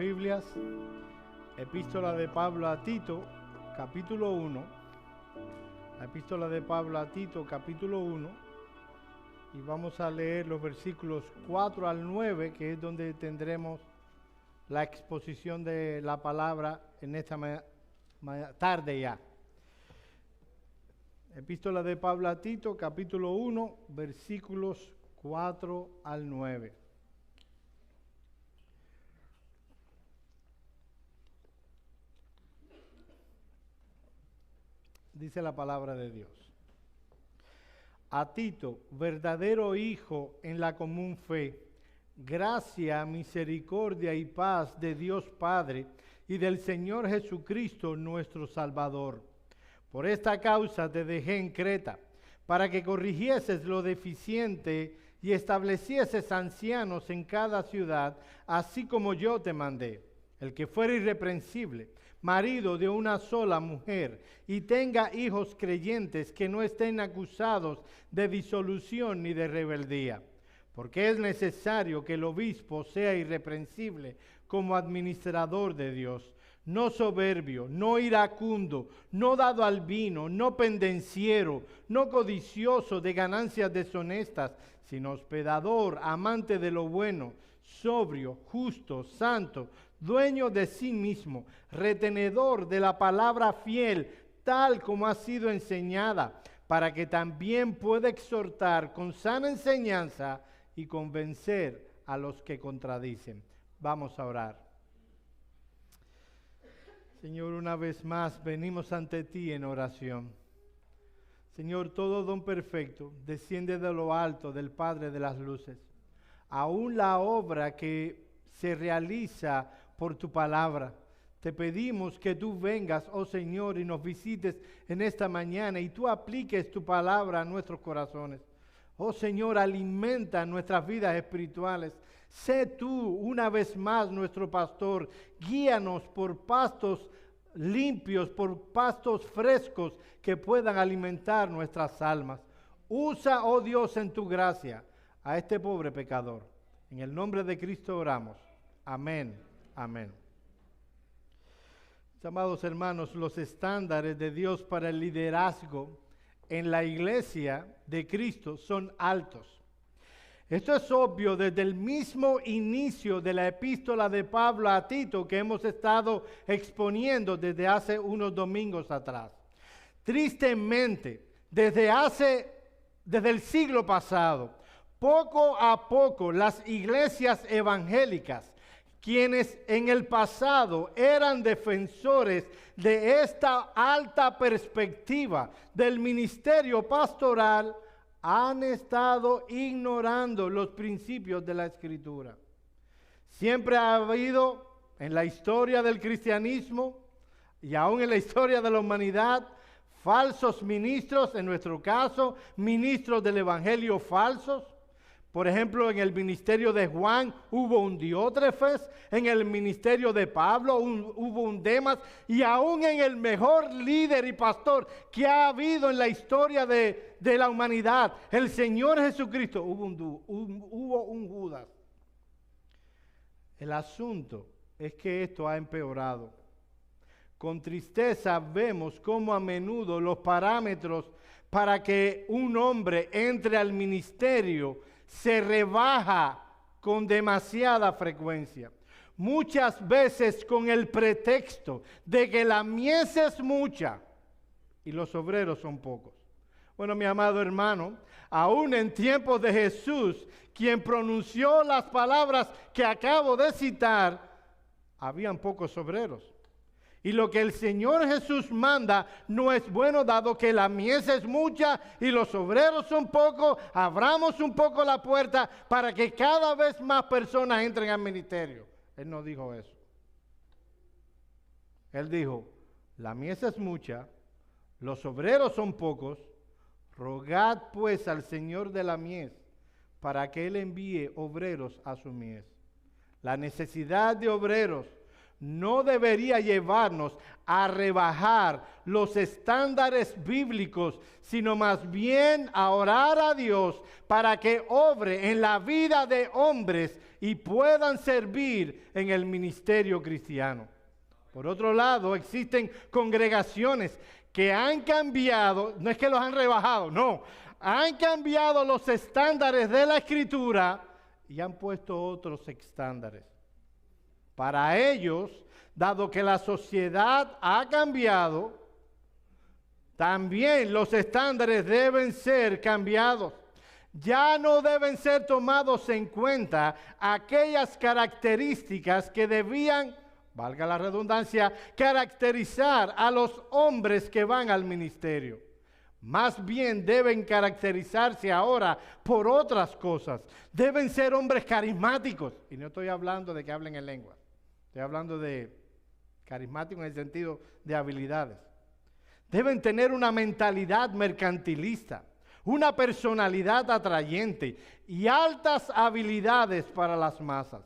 Biblias, Epístola de Pablo a Tito, capítulo 1. La Epístola de Pablo a Tito, capítulo 1. Y vamos a leer los versículos 4 al 9, que es donde tendremos la exposición de la palabra en esta tarde ya. Epístola de Pablo a Tito, capítulo 1, versículos 4 al 9. Dice la palabra de Dios. A Tito, verdadero hijo en la común fe, gracia, misericordia y paz de Dios Padre y del Señor Jesucristo nuestro Salvador. Por esta causa te dejé en Creta, para que corrigieses lo deficiente y establecieses ancianos en cada ciudad, así como yo te mandé. El que fuera irreprensible, marido de una sola mujer, y tenga hijos creyentes que no estén acusados de disolución ni de rebeldía. Porque es necesario que el obispo sea irreprensible como administrador de Dios, no soberbio, no iracundo, no dado al vino, no pendenciero, no codicioso de ganancias deshonestas, sino hospedador, amante de lo bueno, sobrio, justo, santo, dueño de sí mismo, retenedor de la palabra fiel, tal como ha sido enseñada, para que también pueda exhortar con sana enseñanza y convencer a los que contradicen. Vamos a orar. Señor, una vez más venimos ante ti en oración. Señor, todo don perfecto desciende de lo alto del Padre de las luces. Aún la obra que se realiza por tu palabra. Te pedimos que tú vengas, oh Señor, y nos visites en esta mañana y tú apliques tu palabra a nuestros corazones. Oh Señor, alimenta nuestras vidas espirituales. Sé tú una vez más nuestro pastor. Guíanos por pastos limpios, por pastos frescos que puedan alimentar nuestras almas. Usa, oh Dios, en tu gracia a este pobre pecador. En el nombre de Cristo oramos. Amén. Amén. Amados hermanos, los estándares de Dios para el liderazgo en la iglesia de Cristo son altos. Esto es obvio desde el mismo inicio de la epístola de Pablo a Tito que hemos estado exponiendo desde hace unos domingos atrás. Tristemente, desde el siglo pasado, poco a poco las iglesias evangélicas, quienes en el pasado eran defensores de esta alta perspectiva del ministerio pastoral, han estado ignorando los principios de la Escritura. Siempre ha habido en la historia del cristianismo y aún en la historia de la humanidad falsos ministros, en nuestro caso, ministros del evangelio falsos. Por ejemplo, en el ministerio de Juan hubo un Diótrefes, en el ministerio de Pablo hubo un Demas, y aún en el mejor líder y pastor que ha habido en la historia de la humanidad, el Señor Jesucristo, hubo un Judas. El asunto es que esto ha empeorado. Con tristeza vemos cómo a menudo los parámetros para que un hombre entre al ministerio se rebaja con demasiada frecuencia. Muchas veces con el pretexto de que la mies es mucha y los obreros son pocos. Bueno, mi amado hermano, aún en tiempos de Jesús, quien pronunció las palabras que acabo de citar, habían pocos obreros. Y lo que el Señor Jesús manda no es bueno, dado que la mies es mucha y los obreros son pocos. Abramos un poco la puerta para que cada vez más personas entren al ministerio. Él no dijo eso. Él dijo, la mies es mucha, los obreros son pocos. Rogad pues al Señor de la mies para que Él envíe obreros a su mies. La necesidad de obreros no debería llevarnos a rebajar los estándares bíblicos, sino más bien a orar a Dios para que obre en la vida de hombres y puedan servir en el ministerio cristiano. Por otro lado, existen congregaciones que han cambiado, no es que los han rebajado, no, han cambiado los estándares de la Escritura y han puesto otros estándares. Para ellos, dado que la sociedad ha cambiado, también los estándares deben ser cambiados. Ya no deben ser tomados en cuenta aquellas características que debían, valga la redundancia, caracterizar a los hombres que van al ministerio. Más bien deben caracterizarse ahora por otras cosas. Deben ser hombres carismáticos. Y no estoy hablando de que hablen en lenguas. Estoy hablando de carismático en el sentido de habilidades. Deben tener una mentalidad mercantilista, una personalidad atrayente y altas habilidades para las masas.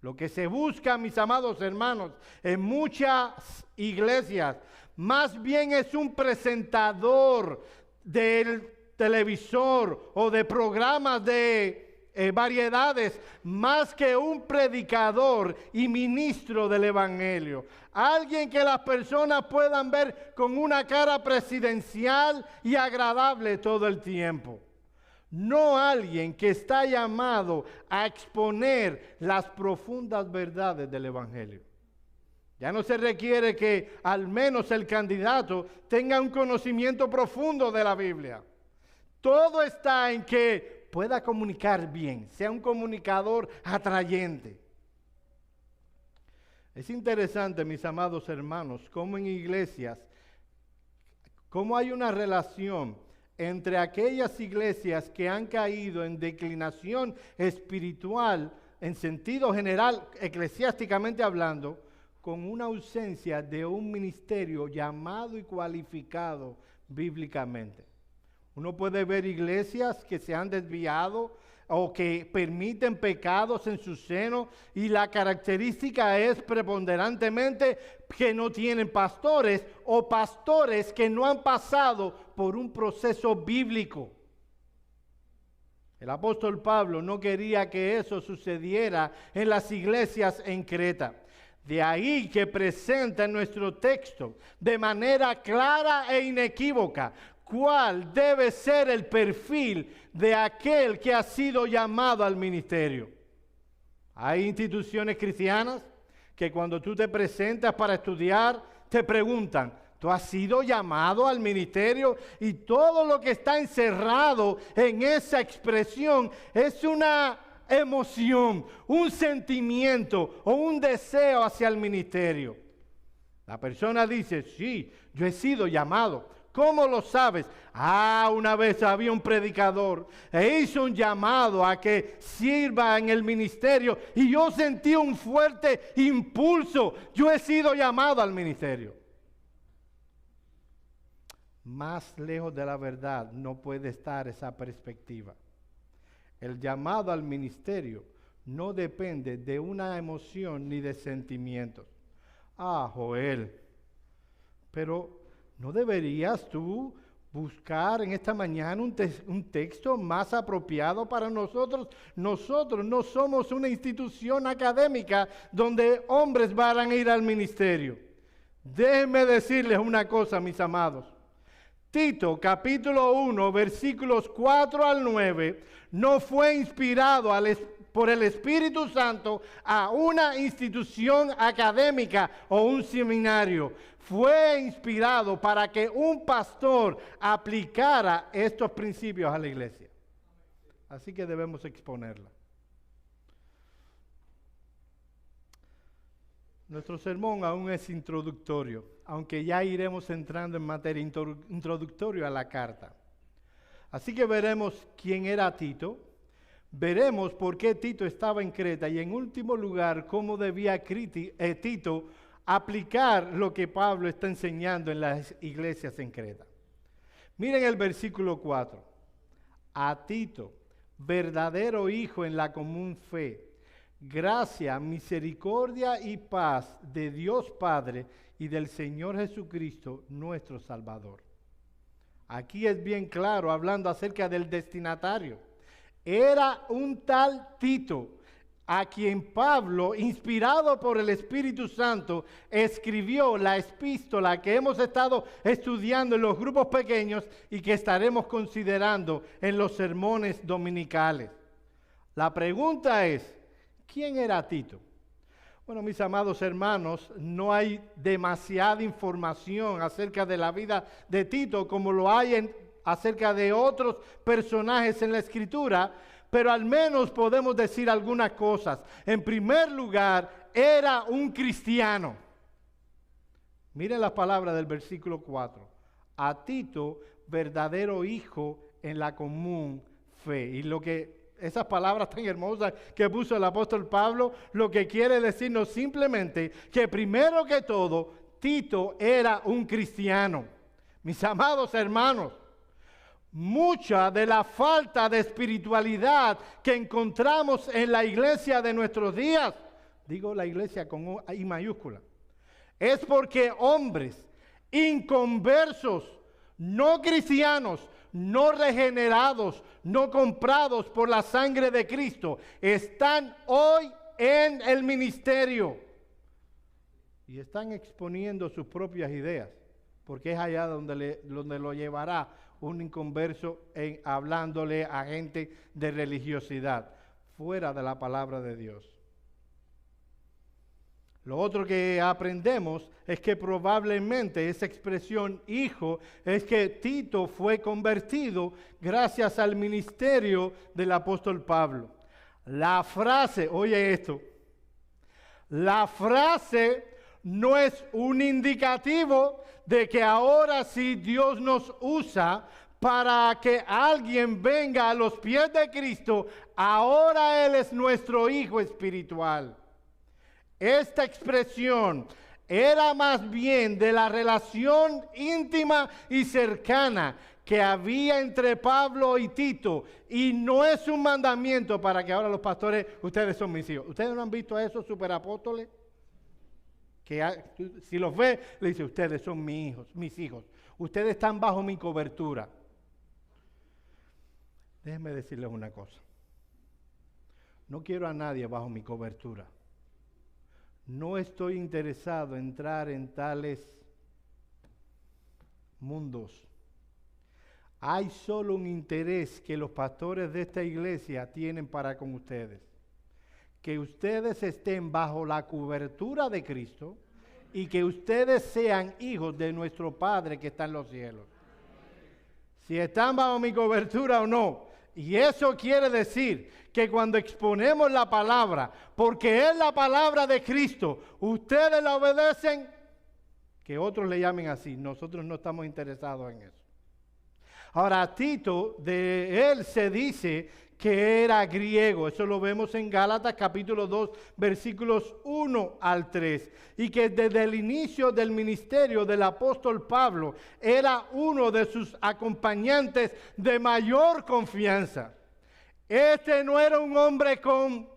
Lo que se busca, mis amados hermanos, en muchas iglesias, más bien es un presentador del televisor o de programas de variedades, más que un predicador y ministro del evangelio. Alguien que las personas puedan ver con una cara presidencial y agradable todo el tiempo. No alguien que está llamado a exponer las profundas verdades del evangelio. Ya no se requiere que al menos el candidato tenga un conocimiento profundo de la Biblia. Todo está en que pueda comunicar bien, sea un comunicador atrayente. Es interesante, mis amados hermanos, cómo en iglesias, cómo hay una relación entre aquellas iglesias que han caído en declinación espiritual, en sentido general, eclesiásticamente hablando, con una ausencia de un ministerio llamado y cualificado bíblicamente. Uno puede ver iglesias que se han desviado o que permiten pecados en su seno y la característica es preponderantemente que no tienen pastores o pastores que no han pasado por un proceso bíblico. El apóstol Pablo no quería que eso sucediera en las iglesias en Creta. De ahí que presenta en nuestro texto de manera clara e inequívoca cuál debe ser el perfil de aquel que ha sido llamado al ministerio. Hay instituciones cristianas que cuando tú te presentas para estudiar, te preguntan, ¿tú has sido llamado al ministerio? Y todo lo que está encerrado en esa expresión es una emoción, un sentimiento o un deseo hacia el ministerio. La persona dice, sí, yo he sido llamado. ¿Cómo lo sabes? Una vez había un predicador e hizo un llamado a que sirva en el ministerio y yo sentí un fuerte impulso. Yo he sido llamado al ministerio. Más lejos de la verdad no puede estar esa perspectiva. El llamado al ministerio no depende de una emoción ni de sentimientos. Joel, pero ¿no deberías tú buscar en esta mañana un texto más apropiado para nosotros? Nosotros no somos una institución académica donde hombres van a ir al ministerio. Déjenme decirles una cosa, mis amados. Tito, capítulo 1, versículos 4 al 9, no fue inspirado por el Espíritu Santo a una institución académica o un seminario. Fue inspirado para que un pastor aplicara estos principios a la iglesia. Así que debemos exponerla. Nuestro sermón aún es introductorio, aunque ya iremos entrando en materia introductoria a la carta. Así que veremos quién era Tito, veremos por qué Tito estaba en Creta y en último lugar cómo debía Tito aplicar lo que Pablo está enseñando en las iglesias en Creta. Miren el versículo 4. A Tito, verdadero hijo en la común fe, Gracia, misericordia y paz de Dios Padre y del Señor Jesucristo, nuestro Salvador. Aquí es bien claro, hablando acerca del destinatario. Era un tal Tito, a quien Pablo, inspirado por el Espíritu Santo, escribió la epístola que hemos estado estudiando en los grupos pequeños y que estaremos considerando en los sermones dominicales. La pregunta es, ¿quién era Tito? Bueno, mis amados hermanos, no hay demasiada información acerca de la vida de Tito como lo hay acerca de otros personajes en la Escritura, pero al menos podemos decir algunas cosas. En primer lugar, era un cristiano. Miren las palabras del versículo 4. A Tito, verdadero hijo en la común fe. Y esas palabras tan hermosas que puso el apóstol Pablo, lo que quiere decirnos simplemente que primero que todo, Tito era un cristiano. Mis amados hermanos, mucha de la falta de espiritualidad que encontramos en la iglesia de nuestros días, digo la iglesia con I mayúscula, es porque hombres inconversos, no cristianos, no regenerados, no comprados por la sangre de Cristo, están hoy en el ministerio y están exponiendo sus propias ideas, porque es allá donde lo llevará un inconverso hablándole a gente de religiosidad, fuera de la palabra de Dios. Lo otro que aprendemos es que probablemente esa expresión hijo es que Tito fue convertido gracias al ministerio del apóstol Pablo. La frase, oye esto, la frase no es un indicativo de que ahora sí Dios nos usa para que alguien venga a los pies de Cristo, ahora Él es nuestro hijo espiritual. Esta expresión era más bien de la relación íntima y cercana que había entre Pablo y Tito, y no es un mandamiento para que ahora los pastores, ustedes son mis hijos. ¿Ustedes no han visto a esos superapóstoles? Que si los ve, le dice, ustedes son mis hijos. Ustedes están bajo mi cobertura. Déjenme decirles una cosa. No quiero a nadie bajo mi cobertura. No estoy interesado en entrar en tales mundos. Hay solo un interés que los pastores de esta iglesia tienen para con ustedes. Que ustedes estén bajo la cobertura de Cristo y que ustedes sean hijos de nuestro Padre que está en los cielos. Si están bajo mi cobertura o no. Y eso quiere decir que cuando exponemos la palabra, porque es la palabra de Cristo, ustedes la obedecen, que otros le llamen así. Nosotros no estamos interesados en eso. Ahora, a Tito, de él se dice que era griego. Eso lo vemos en Gálatas capítulo 2, versículos 1 al 3. Y que desde el inicio del ministerio del apóstol Pablo era uno de sus acompañantes de mayor confianza. Este no era un hombre con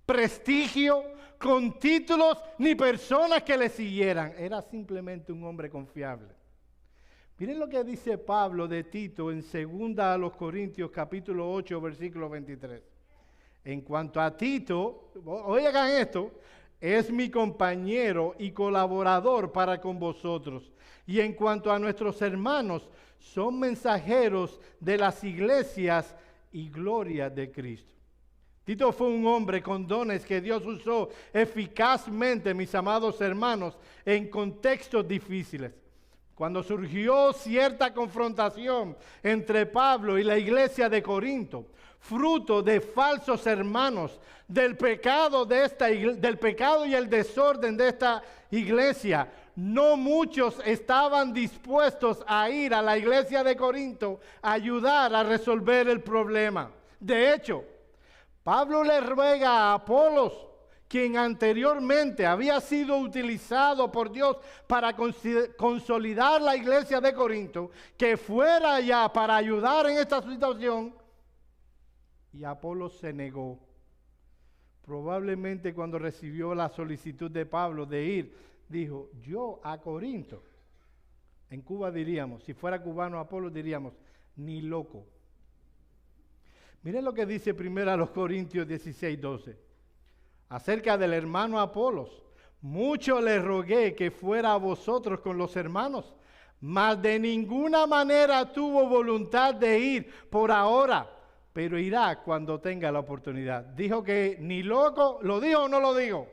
prestigio, con títulos, ni personas que le siguieran. Era simplemente un hombre confiable. Miren lo que dice Pablo de Tito en 2 a los Corintios capítulo 8 versículo 23. En cuanto a Tito, oigan esto, es mi compañero y colaborador para con vosotros. Y en cuanto a nuestros hermanos, son mensajeros de las iglesias y gloria de Cristo. Tito fue un hombre con dones que Dios usó eficazmente, mis amados hermanos, en contextos difíciles. Cuando surgió cierta confrontación entre Pablo y la iglesia de Corinto, fruto de falsos hermanos, del pecado y el desorden de esta iglesia, no muchos estaban dispuestos a ir a la iglesia de Corinto a ayudar a resolver el problema. De hecho, Pablo le ruega a Apolos, quien anteriormente había sido utilizado por Dios para consolidar la iglesia de Corinto, que fuera allá para ayudar en esta situación, y Apolos se negó, probablemente cuando recibió la solicitud de Pablo de ir, dijo, yo a Corinto. En Cuba diríamos, si fuera cubano Apolo diríamos, ni loco. Miren lo que dice primero a los Corintios 16:12. Acerca del hermano Apolos, mucho le rogué que fuera a vosotros con los hermanos, mas de ninguna manera tuvo voluntad de ir por ahora, pero irá cuando tenga la oportunidad. Dijo que ni loco, ¿lo dijo o no lo dijo?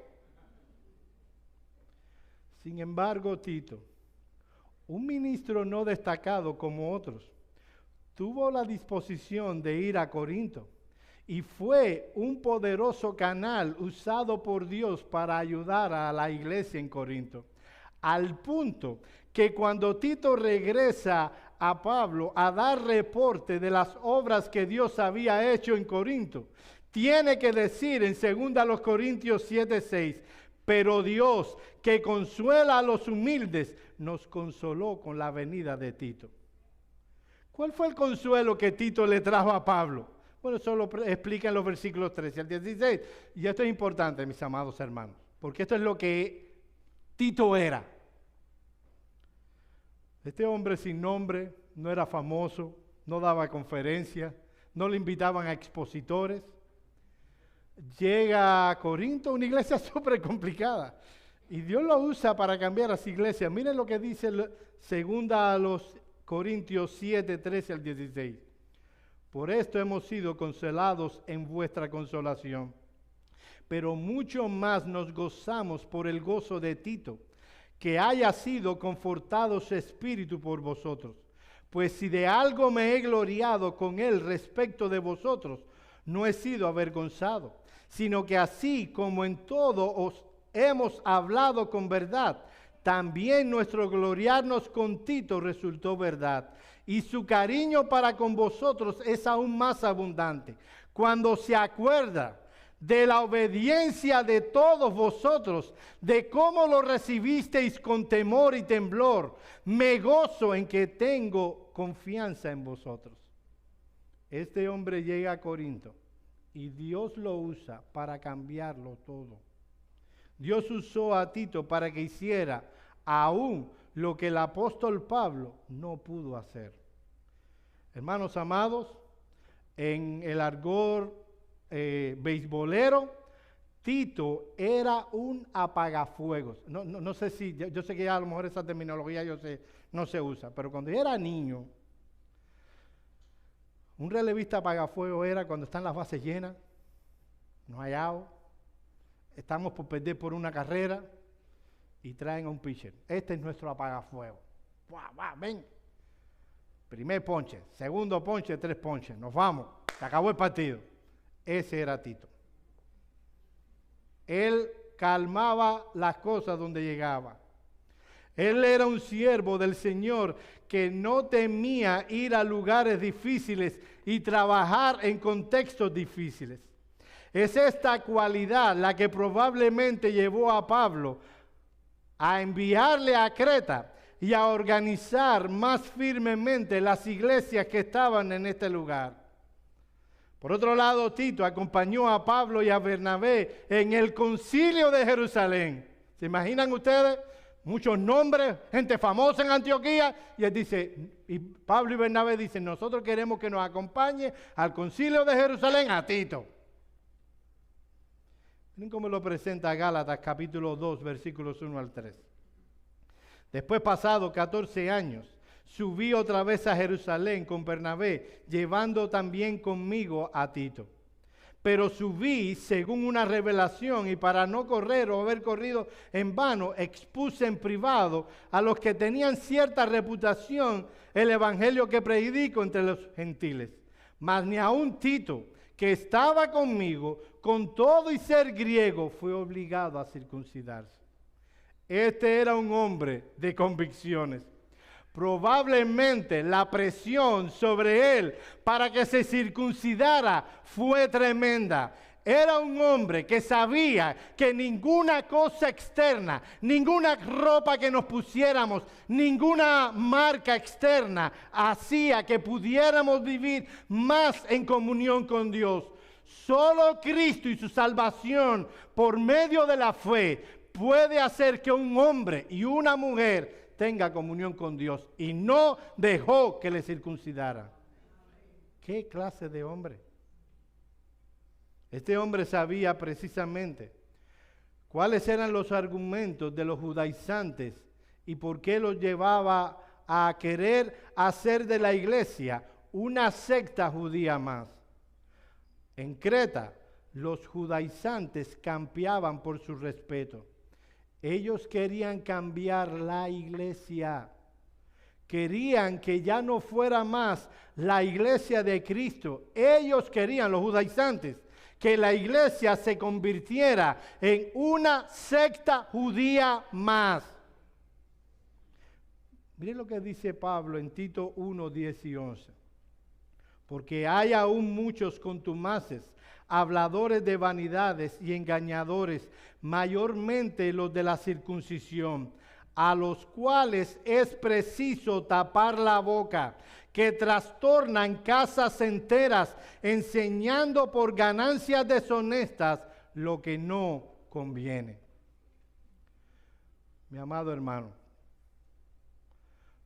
Sin embargo, Tito, un ministro no destacado como otros, tuvo la disposición de ir a Corinto y fue un poderoso canal usado por Dios para ayudar a la iglesia en Corinto, al punto que cuando Tito regresa a Pablo a dar reporte de las obras que Dios había hecho en Corinto, tiene que decir en 2 Corintios 7:6, pero Dios, que consuela a los humildes, nos consoló con la venida de Tito. ¿Cuál fue el consuelo que Tito le trajo a Pablo? Bueno, eso lo explica en los versículos 13 al 16. Y esto es importante, mis amados hermanos, porque esto es lo que Tito era. Este hombre sin nombre, no era famoso, no daba conferencias, no le invitaban a expositores. Llega a Corinto, una iglesia súper complicada, y Dios lo usa para cambiar a esa iglesia. Miren lo que dice 2 Corintios 7, 13 al 16. Por esto hemos sido consolados en vuestra consolación, pero mucho más nos gozamos por el gozo de Tito, que haya sido confortado su espíritu por vosotros. Pues si de algo me he gloriado con él respecto de vosotros, no he sido avergonzado, sino que así como en todo os hemos hablado con verdad, también nuestro gloriarnos con Tito resultó verdad, y su cariño para con vosotros es aún más abundante, cuando se acuerda de la obediencia de todos vosotros, de cómo lo recibisteis con temor y temblor. Me gozo en que tengo confianza en vosotros. Este hombre llega a Corinto y Dios lo usa para cambiarlo todo. Dios usó a Tito para que hiciera aún lo que el apóstol Pablo no pudo hacer. Hermanos amados, en el argot beisbolero, Tito era un apagafuegos. No sé si, yo sé que ya a lo mejor esa terminología no se usa, pero cuando yo era niño, un relevista apagafuegos era cuando están las bases llenas, no hay out, estamos por perder por una carrera y traen a un pitcher. Este es nuestro apagafuegos. Ven. Primer ponche, segundo ponche, 3 ponches. Nos vamos, se acabó el partido. Ese era Tito. Él calmaba las cosas donde llegaba. Él era un siervo del Señor que no temía ir a lugares difíciles y trabajar en contextos difíciles. Es esta cualidad la que probablemente llevó a Pablo a enviarle a Creta y a organizar más firmemente las iglesias que estaban en este lugar. Por otro lado, Tito acompañó a Pablo y a Bernabé en el concilio de Jerusalén. ¿Se imaginan ustedes? Muchos nombres, gente famosa en Antioquía, y él dice, y Pablo y Bernabé dicen, nosotros queremos que nos acompañe al concilio de Jerusalén a Tito. Miren cómo lo presenta Gálatas capítulo 2, versículos 1 al 3. Después, pasado 14 años, subí otra vez a Jerusalén con Bernabé, llevando también conmigo a Tito. Pero subí según una revelación, y para no correr o haber corrido en vano, expuse en privado a los que tenían cierta reputación el evangelio que predico entre los gentiles. Mas ni aun Tito, que estaba conmigo, con todo y ser griego, fue obligado a circuncidarse. Este era un hombre de convicciones. Probablemente la presión sobre él para que se circuncidara fue tremenda. Era un hombre que sabía que ninguna cosa externa, ninguna ropa que nos pusiéramos, ninguna marca externa hacía que pudiéramos vivir más en comunión con Dios. Solo Cristo y su salvación por medio de la fe puede hacer que un hombre y una mujer tenga comunión con Dios, y no dejó que le circuncidaran. ¿Qué clase de hombre? Este hombre sabía precisamente cuáles eran los argumentos de los judaizantes y por qué los llevaba a querer hacer de la iglesia una secta judía más. En Creta, los judaizantes campeaban por su respeto. Ellos querían cambiar la iglesia. Querían que ya no fuera más la iglesia de Cristo. Ellos querían, los judaizantes, que la iglesia se convirtiera en una secta judía más. Miren lo que dice Pablo en Tito 1, 10 y 11. Porque hay aún muchos contumaces, habladores de vanidades y engañadores, mayormente los de la circuncisión, a los cuales es preciso tapar la boca, que trastornan casas enteras, enseñando por ganancias deshonestas lo que no conviene. Mi amado hermano,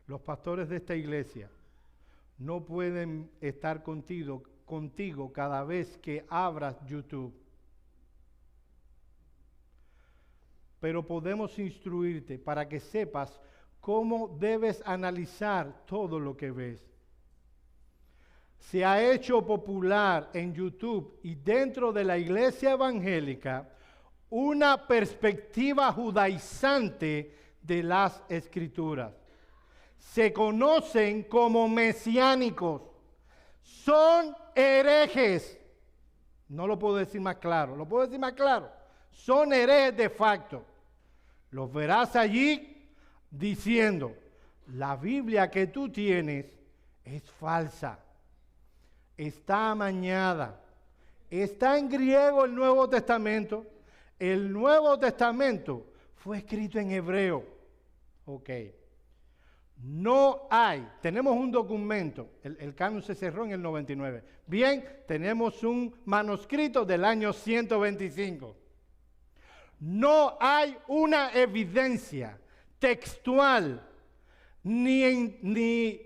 los pastores de esta iglesia no pueden estar contigo cada vez que abras YouTube. Pero podemos instruirte para que sepas cómo debes analizar todo lo que ves. Se ha hecho popular en YouTube y dentro de la iglesia evangélica una perspectiva judaizante de las Escrituras. Se conocen como mesiánicos. Son herejes. No lo puedo decir más claro. ¿Lo puedo decir más claro? Son herejes de facto. Los verás allí diciendo, la Biblia que tú tienes es falsa. Está amañada. Está en griego el Nuevo Testamento. El Nuevo Testamento fue escrito en hebreo. Ok. No hay, tenemos un documento, el canon se cerró en el 99. Bien, tenemos un manuscrito del año 125. No hay una evidencia textual, ni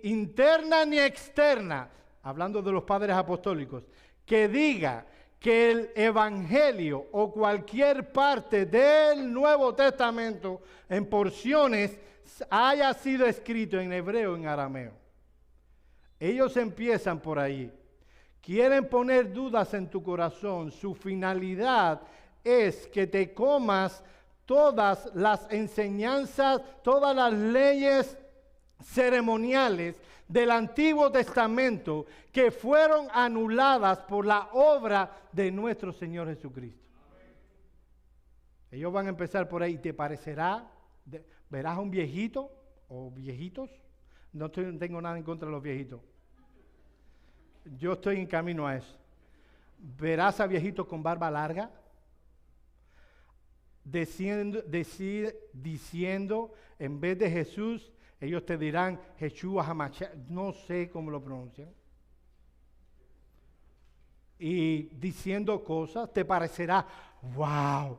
interna ni externa, hablando de los padres apostólicos, que diga que el Evangelio o cualquier parte del Nuevo Testamento en porciones haya sido escrito en hebreo o en arameo. Ellos empiezan por ahí. Quieren poner dudas en tu corazón. Su finalidad es que te comas todas las enseñanzas, todas las leyes ceremoniales del Antiguo Testamento que fueron anuladas por la obra de nuestro Señor Jesucristo. Ellos van a empezar por ahí. ¿Te parecerá? ¿Verás a un viejito o viejitos? No tengo nada en contra de los viejitos. Yo estoy en camino a eso. ¿Verás a viejitos con barba larga? Diciendo, en vez de Jesús, ellos te dirán Yeshua HaMashiach, no sé cómo lo pronuncian. Y diciendo cosas, te parecerá, wow.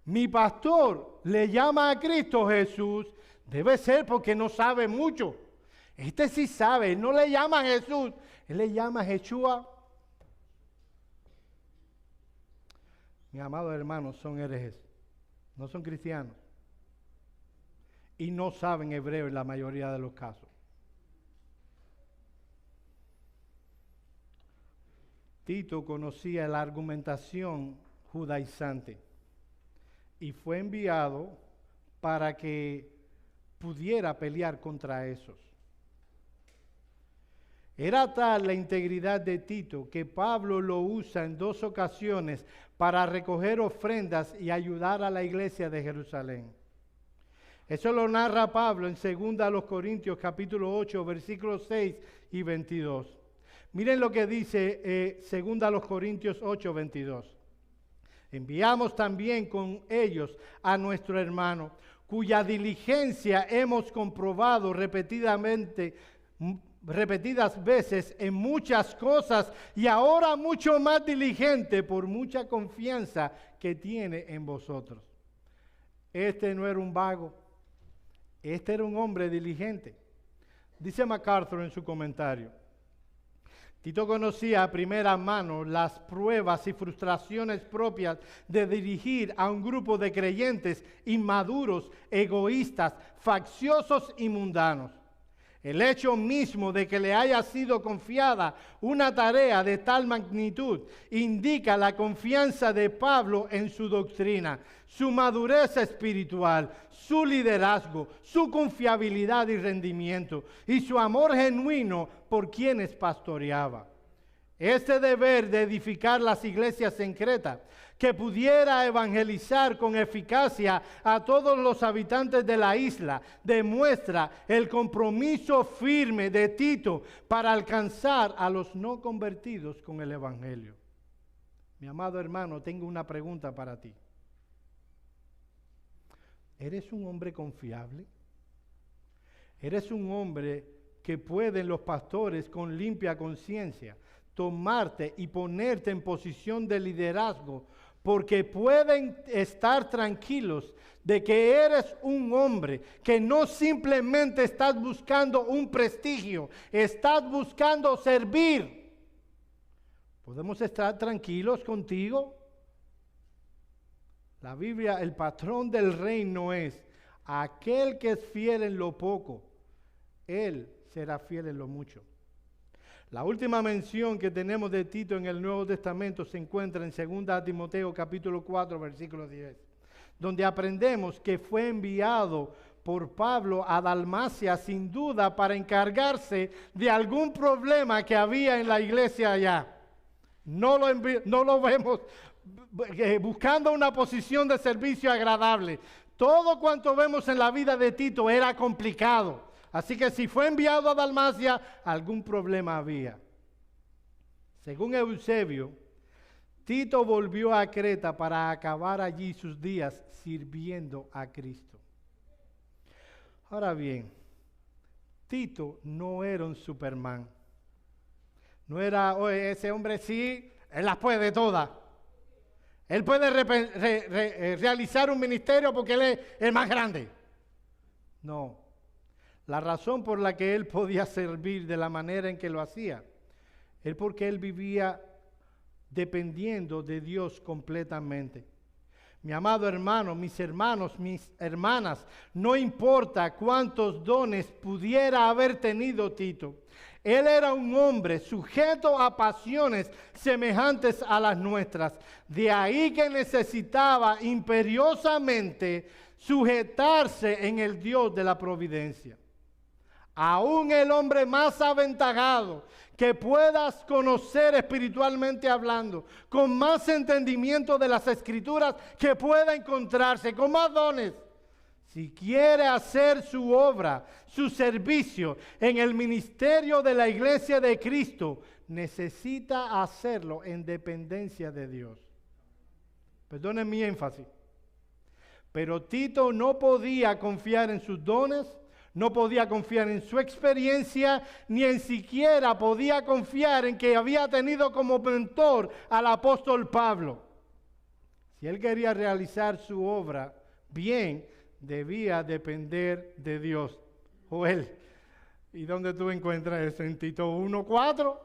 Mi pastor le llama a Cristo Jesús, debe ser porque no sabe mucho. Este sí sabe, él no le llama a Jesús, él le llama a Yeshua. Mis amados hermanos, son herejes, no son cristianos. Y no saben hebreo en la mayoría de los casos. Tito conocía la argumentación judaizante y fue enviado para que pudiera pelear contra esos. Era tal la integridad de Tito que Pablo lo usa en 2 ocasiones para recoger ofrendas y ayudar a la iglesia de Jerusalén. Eso lo narra Pablo en 2 Corintios capítulo 8, versículos 6 y 22. Miren lo que dice 2 Corintios 8, 22. Enviamos también con ellos a nuestro hermano, cuya diligencia hemos comprobado repetidamente repetidas veces en muchas cosas y ahora mucho más diligente por mucha confianza que tiene en vosotros. Este no era un vago, este era un hombre diligente. Dice MacArthur en su comentario: Tito conocía a primera mano las pruebas y frustraciones propias de dirigir a un grupo de creyentes inmaduros, egoístas, facciosos y mundanos. El hecho mismo de que le haya sido confiada una tarea de tal magnitud indica la confianza de Pablo en su doctrina, su madurez espiritual, su liderazgo, su confiabilidad y rendimiento, y su amor genuino por quienes pastoreaba. Este deber de edificar las iglesias en Creta, que pudiera evangelizar con eficacia a todos los habitantes de la isla, demuestra el compromiso firme de Tito para alcanzar a los no convertidos con el evangelio. Mi amado hermano, tengo una pregunta para ti. ¿Eres un hombre confiable? ¿Eres un hombre que pueden los pastores con limpia conciencia tomarte y ponerte en posición de liderazgo, porque pueden estar tranquilos de que eres un hombre que no simplemente estás buscando un prestigio, estás buscando servir? ¿Podemos estar tranquilos contigo? La Biblia, el patrón del reino es: aquel que es fiel en lo poco, él será fiel en lo mucho. La última mención que tenemos de Tito en el Nuevo Testamento se encuentra en 2 Timoteo capítulo 4, versículo 10, donde aprendemos que fue enviado por Pablo a Dalmacia sin duda para encargarse de algún problema que había en la iglesia allá. No lo vemos buscando una posición de servicio agradable. Todo cuanto vemos en la vida de Tito era complicado. Así que si fue enviado a Dalmacia, algún problema había. Según Eusebio, Tito volvió a Creta para acabar allí sus días sirviendo a Cristo. Ahora bien, Tito no era un Superman. No era: oye, ese hombre sí, él las puede todas. Él puede realizar un ministerio porque él es el más grande. No. La razón por la que él podía servir de la manera en que lo hacía es porque él vivía dependiendo de Dios completamente. Mi amado hermano, mis hermanos, mis hermanas, no importa cuántos dones pudiera haber tenido Tito, él era un hombre sujeto a pasiones semejantes a las nuestras. De ahí que necesitaba imperiosamente sujetarse en el Dios de la providencia. Aún el hombre más aventajado que puedas conocer espiritualmente hablando, con más entendimiento de las Escrituras que pueda encontrarse, con más dones, si quiere hacer su obra, su servicio en el ministerio de la iglesia de Cristo, necesita hacerlo en dependencia de Dios. Perdonen mi énfasis, pero Tito no podía confiar en sus dones, no podía confiar en su experiencia, ni en siquiera podía confiar en que había tenido como mentor al apóstol Pablo. Si él quería realizar su obra bien, debía depender de Dios. Joel, ¿y dónde tú encuentras eso? En Tito 1:4.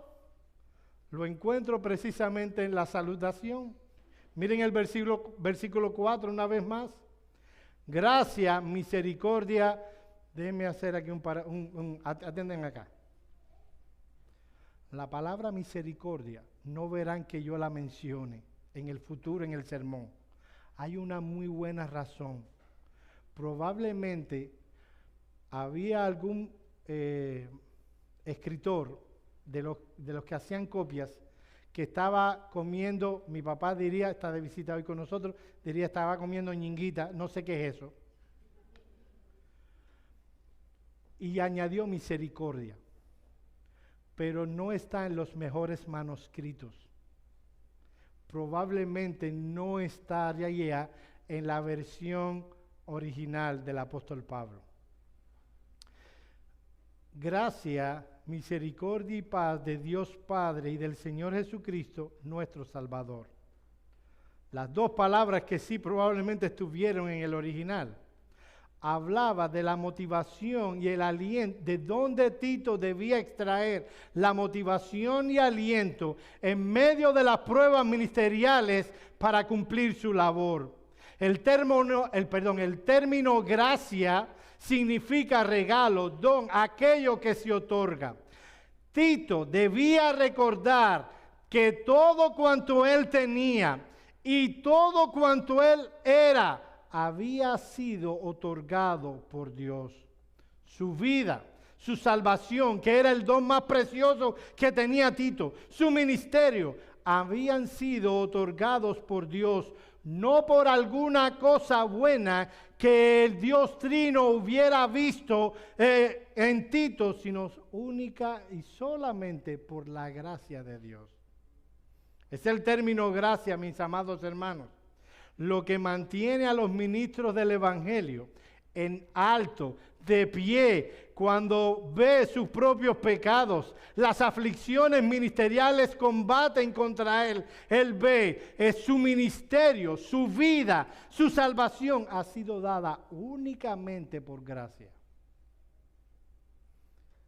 Lo encuentro precisamente en la salutación. Miren el versículo 4 una vez más. Gracia, misericordia. Déjenme hacer aquí atienden acá. La palabra misericordia, no verán que yo la mencione en el futuro, en el sermón. Hay una muy buena razón. Probablemente había algún escritor de los que hacían copias que estaba comiendo, mi papá diría, está de visita hoy con nosotros, diría estaba comiendo ñinguita, no sé qué es eso. Y añadió misericordia, pero no está en los mejores manuscritos. Probablemente no estaría en la versión original del apóstol Pablo. Gracia misericordia y paz de Dios Padre y del Señor Jesucristo, nuestro Salvador. Las dos palabras que sí probablemente estuvieron en el original, hablaba de la motivación y el aliento, de dónde Tito debía extraer la motivación y aliento en medio de las pruebas ministeriales para cumplir su labor. El término gracia significa regalo, don, aquello que se otorga. Tito debía recordar que todo cuanto él tenía y todo cuanto él era había sido otorgado por Dios. Su vida, su salvación, que era el don más precioso que tenía Tito, su ministerio, habían sido otorgados por Dios, no por alguna cosa buena que el Dios Trino hubiera visto en Tito, sino única y solamente por la gracia de Dios. Es el término gracia, mis amados hermanos, lo que mantiene a los ministros del Evangelio en alto, de pie, cuando ve sus propios pecados, las aflicciones ministeriales combaten contra él. Él ve, su ministerio, su vida, su salvación ha sido dada únicamente por gracia.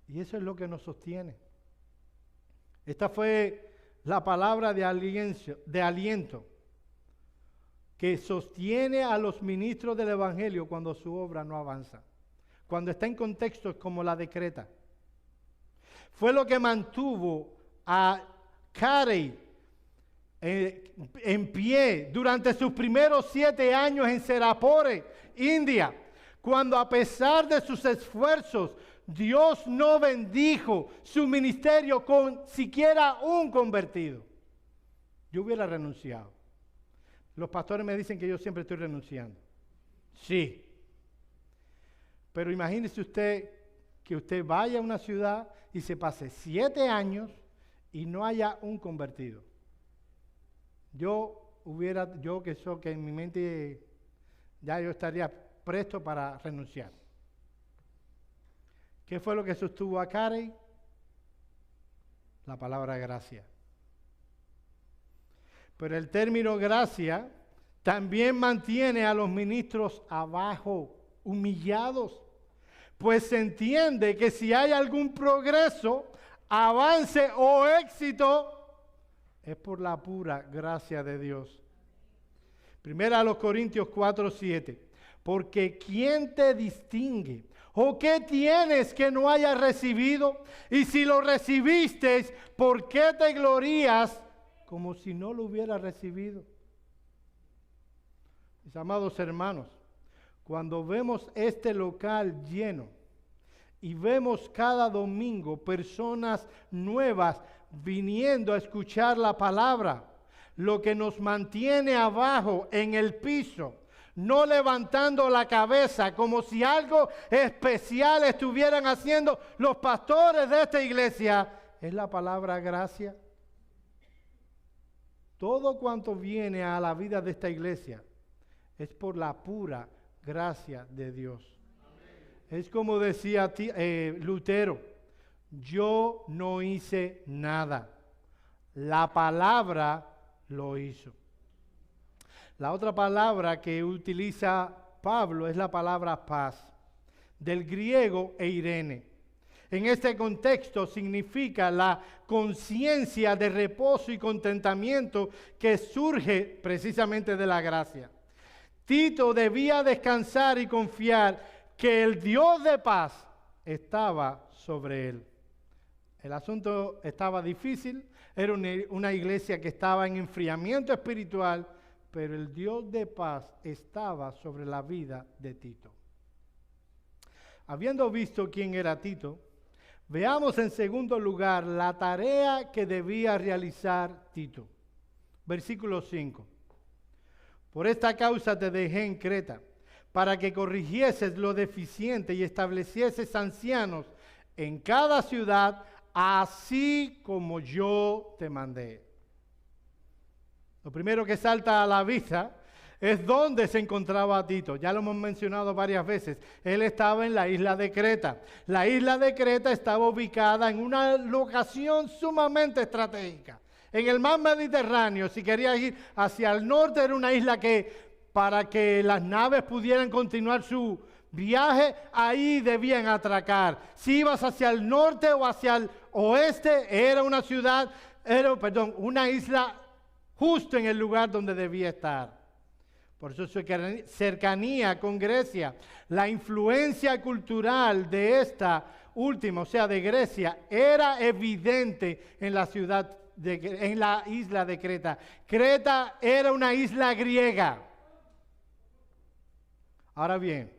Y eso es lo que nos sostiene. Esta fue la palabra de aliento que sostiene a los ministros del Evangelio cuando su obra no avanza, cuando está en contextos como la de Creta. Fue lo que mantuvo a Carey en pie durante sus primeros 7 años en Serapore, India, cuando a pesar de sus esfuerzos, Dios no bendijo su ministerio con siquiera un convertido. Yo hubiera renunciado. Los pastores me dicen que yo siempre estoy renunciando. Sí. Pero imagínese usted que usted vaya a una ciudad y se pase 7 años y no haya un convertido. Yo que en mi mente ya yo estaría presto para renunciar. ¿Qué fue lo que sostuvo a Carey? La palabra gracia. Pero el término gracia también mantiene a los ministros abajo, humillados, pues se entiende que si hay algún progreso, avance o éxito, es por la pura gracia de Dios. Primera a los Corintios 4:7, porque ¿quién te distingue? ¿O qué tienes que no hayas recibido? Y si lo recibiste, ¿por qué te glorías como si no lo hubiera recibido? Mis amados hermanos, cuando vemos este local lleno y vemos cada domingo personas nuevas viniendo a escuchar la palabra, lo que nos mantiene abajo en el piso, no levantando la cabeza como si algo especial estuvieran haciendo los pastores de esta iglesia, es la palabra gracia. Todo cuanto viene a la vida de esta iglesia es por la pura gracia de Dios. Amén. Es como decía Lutero, yo no hice nada, la palabra lo hizo. La otra palabra que utiliza Pablo es la palabra paz, del griego eirene. En este contexto significa la conciencia de reposo y contentamiento que surge precisamente de la gracia. Tito debía descansar y confiar que el Dios de paz estaba sobre él. El asunto estaba difícil, era una iglesia que estaba en enfriamiento espiritual, pero el Dios de paz estaba sobre la vida de Tito. Habiendo visto quién era Tito, veamos en segundo lugar la tarea que debía realizar Tito. Versículo 5. Por esta causa te dejé en Creta, para que corrigieses lo deficiente y establecieses ancianos en cada ciudad, así como yo te mandé. Lo primero que salta a la vista es donde se encontraba Tito. Ya lo hemos mencionado varias veces. Él estaba en la isla de Creta. La isla de Creta estaba ubicada en una locación sumamente estratégica. En el mar Mediterráneo, si querías ir hacia el norte, era una isla que para que las naves pudieran continuar su viaje, ahí debían atracar. Si ibas hacia el norte o hacia el oeste, era una una isla justo en el lugar donde debía estar. Por eso su cercanía con Grecia, la influencia cultural de esta última, o sea, de Grecia, era evidente en la en la isla de Creta. Creta era una isla griega. Ahora bien,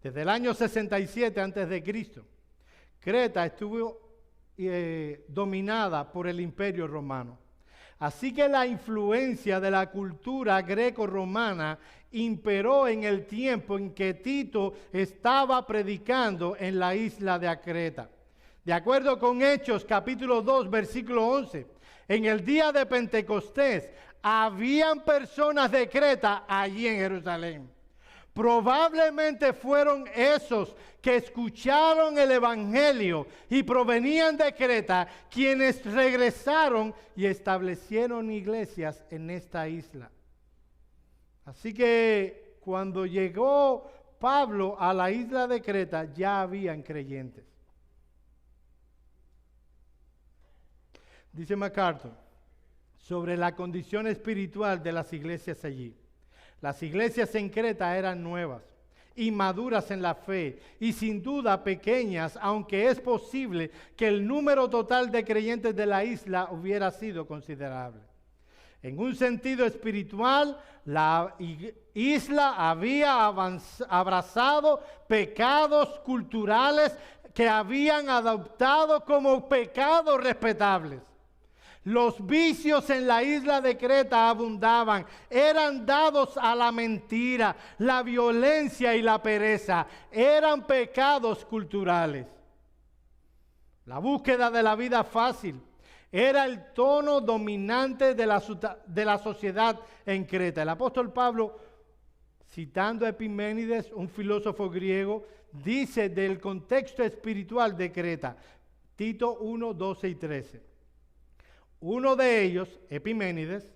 desde el año 67 a.C., Creta estuvo dominada por el Imperio Romano. Así que la influencia de la cultura greco-romana imperó en el tiempo en que Tito estaba predicando en la isla de Creta. De acuerdo con Hechos capítulo 2, versículo 11, en el día de Pentecostés habían personas de Creta allí en Jerusalén. Probablemente fueron esos que escucharon el Evangelio y provenían de Creta, quienes regresaron y establecieron iglesias en esta isla. Así que cuando llegó Pablo a la isla de Creta, ya habían creyentes. Dice MacArthur sobre la condición espiritual de las iglesias allí. Las iglesias en Creta eran nuevas, inmaduras en la fe y sin duda pequeñas, aunque es posible que el número total de creyentes de la isla hubiera sido considerable. En un sentido espiritual, la isla había abrazado pecados culturales que habían adoptado como pecados respetables. Los vicios en la isla de Creta abundaban, eran dados a la mentira, la violencia y la pereza, eran pecados culturales. La búsqueda de la vida fácil era el tono dominante de la sociedad en Creta. El apóstol Pablo, citando a Epiménides, un filósofo griego, dice del contexto espiritual de Creta, Tito 1, 12 y 13. Uno de ellos, Epiménides,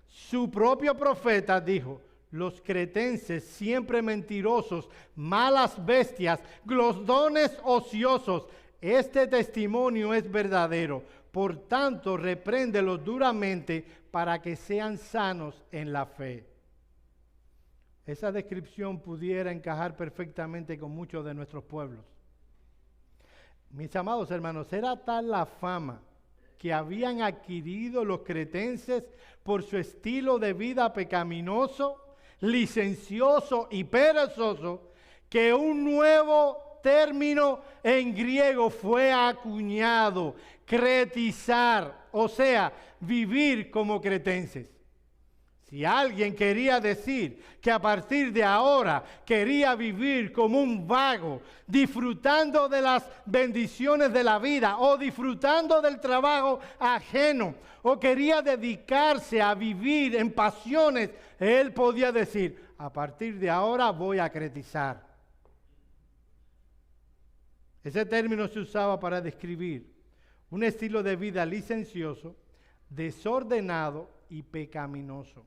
su propio profeta dijo: los cretenses siempre mentirosos, malas bestias, glotones ociosos. Este testimonio es verdadero. Por tanto, repréndelos duramente para que sean sanos en la fe. Esa descripción pudiera encajar perfectamente con muchos de nuestros pueblos. Mis amados hermanos, era tal la fama que habían adquirido los cretenses por su estilo de vida pecaminoso, licencioso y perezoso, que un nuevo término en griego fue acuñado: cretizar, o sea, vivir como cretenses. Si alguien quería decir que a partir de ahora quería vivir como un vago, disfrutando de las bendiciones de la vida o disfrutando del trabajo ajeno, o quería dedicarse a vivir en pasiones, él podía decir: a partir de ahora voy a cretizar. Ese término se usaba para describir un estilo de vida licencioso, desordenado y pecaminoso.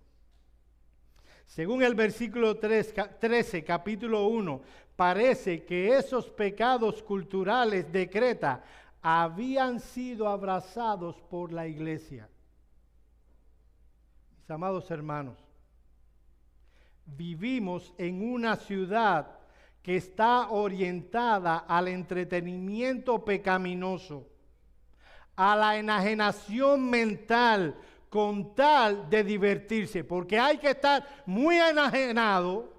Según el versículo 13, capítulo 1, parece que esos pecados culturales de Creta habían sido abrazados por la iglesia. Mis amados hermanos, vivimos en una ciudad que está orientada al entretenimiento pecaminoso, a la enajenación mental, con tal de divertirse, porque hay que estar muy enajenado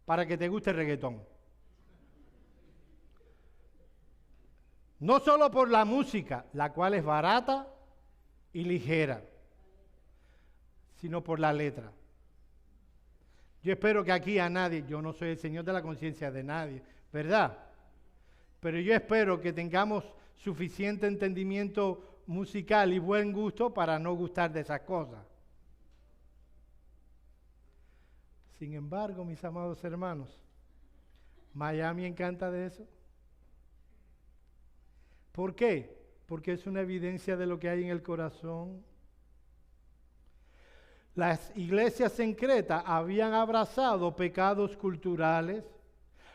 para que te guste el reggaetón. No solo por la música, la cual es barata y ligera, sino por la letra. Yo espero que aquí a nadie, yo no soy el señor de la conciencia de nadie, ¿verdad? Pero yo espero que tengamos suficiente entendimiento musical y buen gusto para no gustar de esas cosas. Sin embargo, mis amados hermanos, Miami encanta de eso. ¿Por qué? Porque es una evidencia de lo que hay en el corazón. Las iglesias en Creta habían abrazado pecados culturales,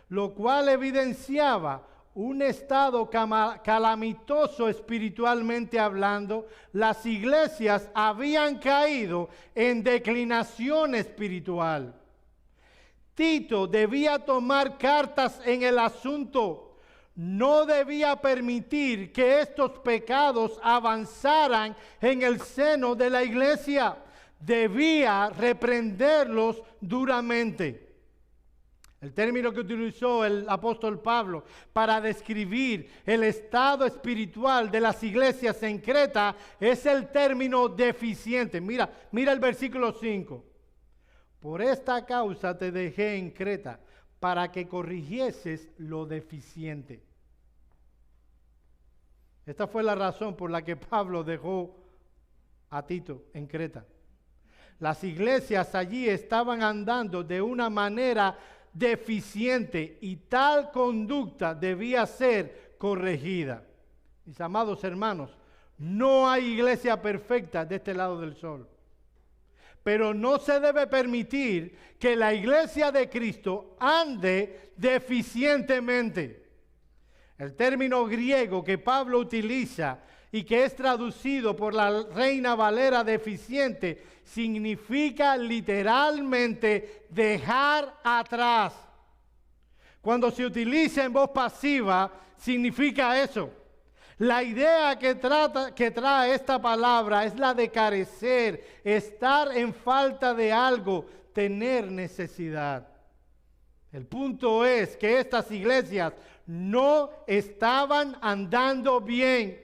lo cual evidenciaba un estado calamitoso espiritualmente hablando. Las iglesias habían caído en declinación espiritual. Tito debía tomar cartas en el asunto. No debía permitir que estos pecados avanzaran en el seno de la iglesia. Debía reprenderlos duramente. El término que utilizó el apóstol Pablo para describir el estado espiritual de las iglesias en Creta es el término deficiente. Mira el versículo 5. Por esta causa te dejé en Creta, para que corrigieses lo deficiente. Esta fue la razón por la que Pablo dejó a Tito en Creta. Las iglesias allí estaban andando de una manera deficiente y tal conducta debía ser corregida. Mis amados hermanos, no hay iglesia perfecta de este lado del sol. Pero no se debe permitir que la iglesia de Cristo ande deficientemente. El término griego que Pablo utiliza y que es traducido por la Reina Valera deficiente, significa literalmente dejar atrás. Cuando se utiliza en voz pasiva, significa eso. La idea que trae esta palabra es la de carecer, estar en falta de algo, tener necesidad. El punto es que estas iglesias no estaban andando bien.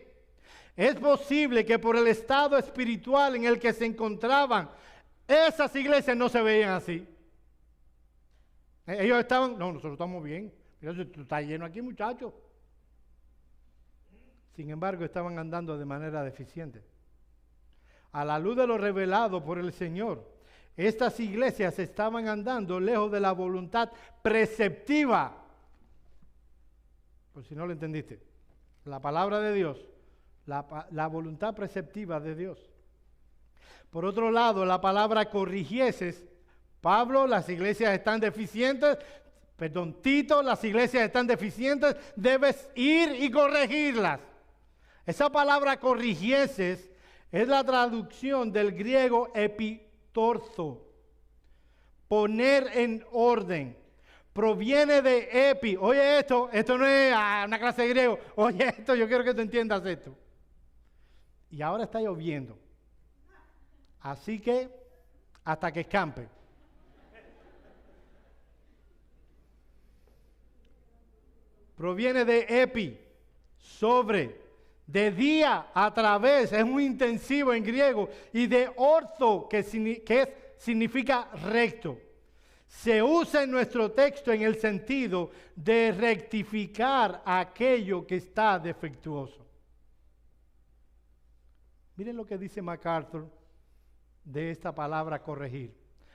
Es posible que por el estado espiritual en el que se encontraban, esas iglesias no se veían así. Ellos estaban, no, nosotros estamos bien. Mira, tú estás lleno aquí, muchachos. Sin embargo, estaban andando de manera deficiente. A la luz de lo revelado por el Señor, estas iglesias estaban andando lejos de la voluntad preceptiva. Por si no lo entendiste, la palabra de Dios, la voluntad preceptiva de Dios. Por otro lado, la palabra corrigieses, Pablo, las iglesias están deficientes, Tito, las iglesias están deficientes, debes ir y corregirlas. Esa palabra corrigieses es la traducción del griego epitorzo, poner en orden. Proviene de epi. Oye esto no es una clase de griego. Oye esto, yo quiero que tú entiendas esto. Y ahora está lloviendo. Así que, hasta que escampe. Proviene de epi, sobre, de día, a través, es muy intensivo en griego, y de orzo, que significa recto. Se usa en nuestro texto en el sentido de rectificar aquello que está defectuoso. Miren lo que dice MacArthur de esta palabra corregir.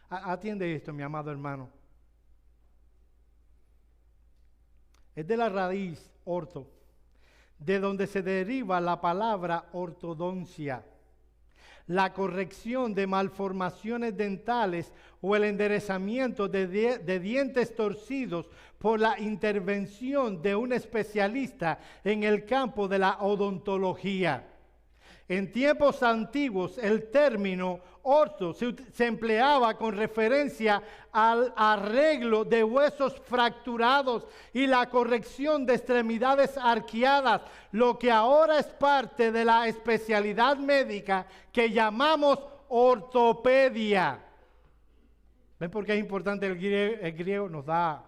Atiende esto, mi amado hermano. Es de la raíz orto, de donde se deriva la palabra ortodoncia, la corrección de malformaciones dentales o el enderezamiento de dientes torcidos por la intervención de un especialista en el campo de la odontología. En tiempos antiguos, el término orto se empleaba con referencia al arreglo de huesos fracturados y la corrección de extremidades arqueadas, lo que ahora es parte de la especialidad médica que llamamos ortopedia. ¿Ven por qué es importante el griego? Nos da,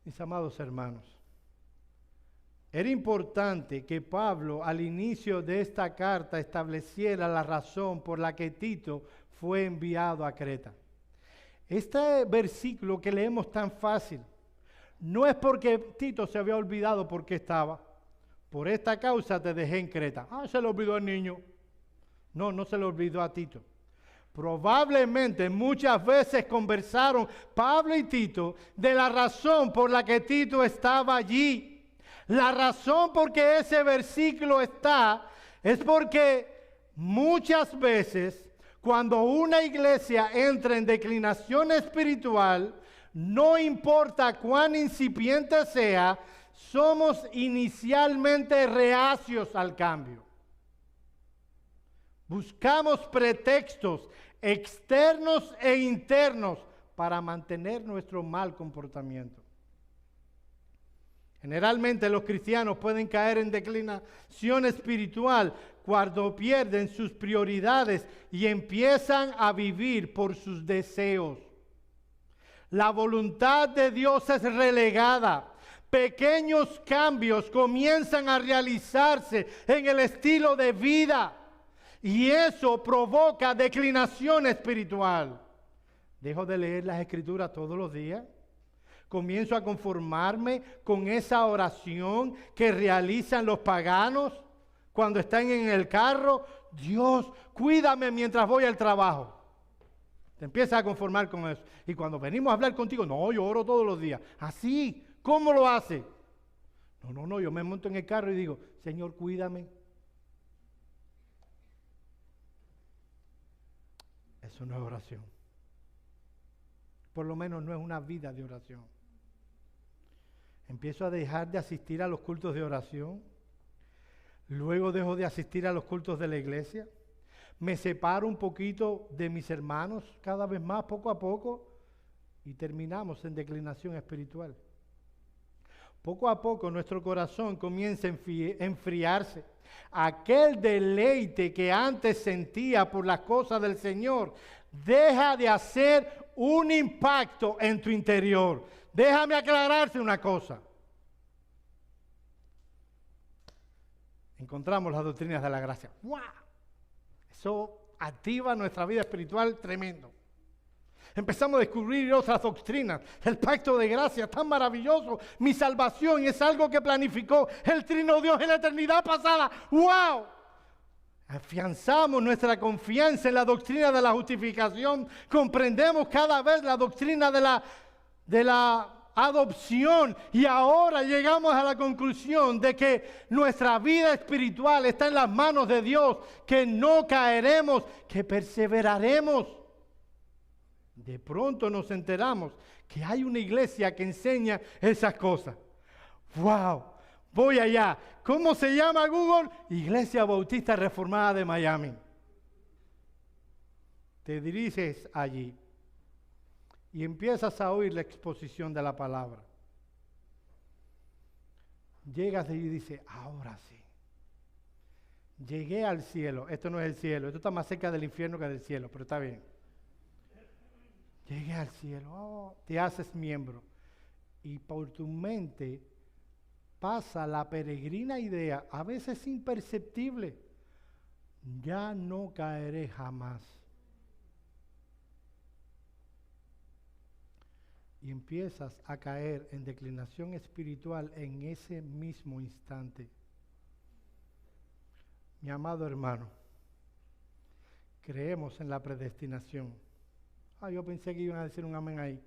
mis amados hermanos. Era importante que Pablo al inicio de esta carta estableciera la razón por la que Tito fue enviado a Creta. Este versículo que leemos tan fácil, no es porque Tito se había olvidado por qué estaba. Por esta causa te dejé en Creta. Se le olvidó al niño. No se le olvidó a Tito. Probablemente muchas veces conversaron Pablo y Tito de la razón por la que Tito estaba allí. La razón por que ese versículo está es porque muchas veces cuando una iglesia entra en declinación espiritual, no importa cuán incipiente sea, somos inicialmente reacios al cambio. Buscamos pretextos externos e internos para mantener nuestro mal comportamiento. Generalmente los cristianos pueden caer en declinación espiritual cuando pierden sus prioridades y empiezan a vivir por sus deseos. La voluntad de Dios es relegada. Pequeños cambios comienzan a realizarse en el estilo de vida. Y eso provoca declinación espiritual. Dejo de leer las escrituras todos los días. Comienzo a conformarme con esa oración que realizan los paganos cuando están en el carro. Dios, cuídame mientras voy al trabajo. Te empiezas a conformar con eso. Y cuando venimos a hablar contigo, no, yo oro todos los días. Así, ¿cómo lo hace? No, yo me monto en el carro y digo, Señor, cuídame. Eso no es oración. Por lo menos no es una vida de oración. Empiezo a dejar de asistir a los cultos de oración. Luego dejo de asistir a los cultos de la iglesia. Me separo un poquito de mis hermanos, cada vez más, poco a poco, y terminamos en declinación espiritual. Poco a poco nuestro corazón comienza a enfriarse. Aquel deleite que antes sentía por las cosas del Señor deja de hacer un impacto en tu interior. Déjame aclararte una cosa. Encontramos las doctrinas de la gracia. ¡Wow! Eso activa nuestra vida espiritual tremendo. Empezamos a descubrir otras doctrinas. El pacto de gracia, tan maravilloso. Mi salvación es algo que planificó el Trino Dios en la eternidad pasada. ¡Wow! Afianzamos nuestra confianza en la doctrina de la justificación. Comprendemos cada vez la doctrina de la adopción. Y ahora llegamos a la conclusión de que nuestra vida espiritual está en las manos de Dios. Que no caeremos, que perseveraremos. De pronto nos enteramos que hay una iglesia que enseña esas cosas. ¡Wow! Voy allá. ¿Cómo se llama Google? Iglesia Bautista Reformada de Miami. Te diriges allí y empiezas a oír la exposición de la palabra. Llegas allí y dices, ahora sí. Llegué al cielo. Esto no es el cielo. Esto está más cerca del infierno que del cielo, pero está bien. Llegué al cielo, te haces miembro y por tu mente pasa la peregrina idea, a veces imperceptible, ya no caeré jamás. Y empiezas a caer en declinación espiritual en ese mismo instante. Mi amado hermano, creemos en la predestinación. Yo pensé que iban a decir un amén ahí.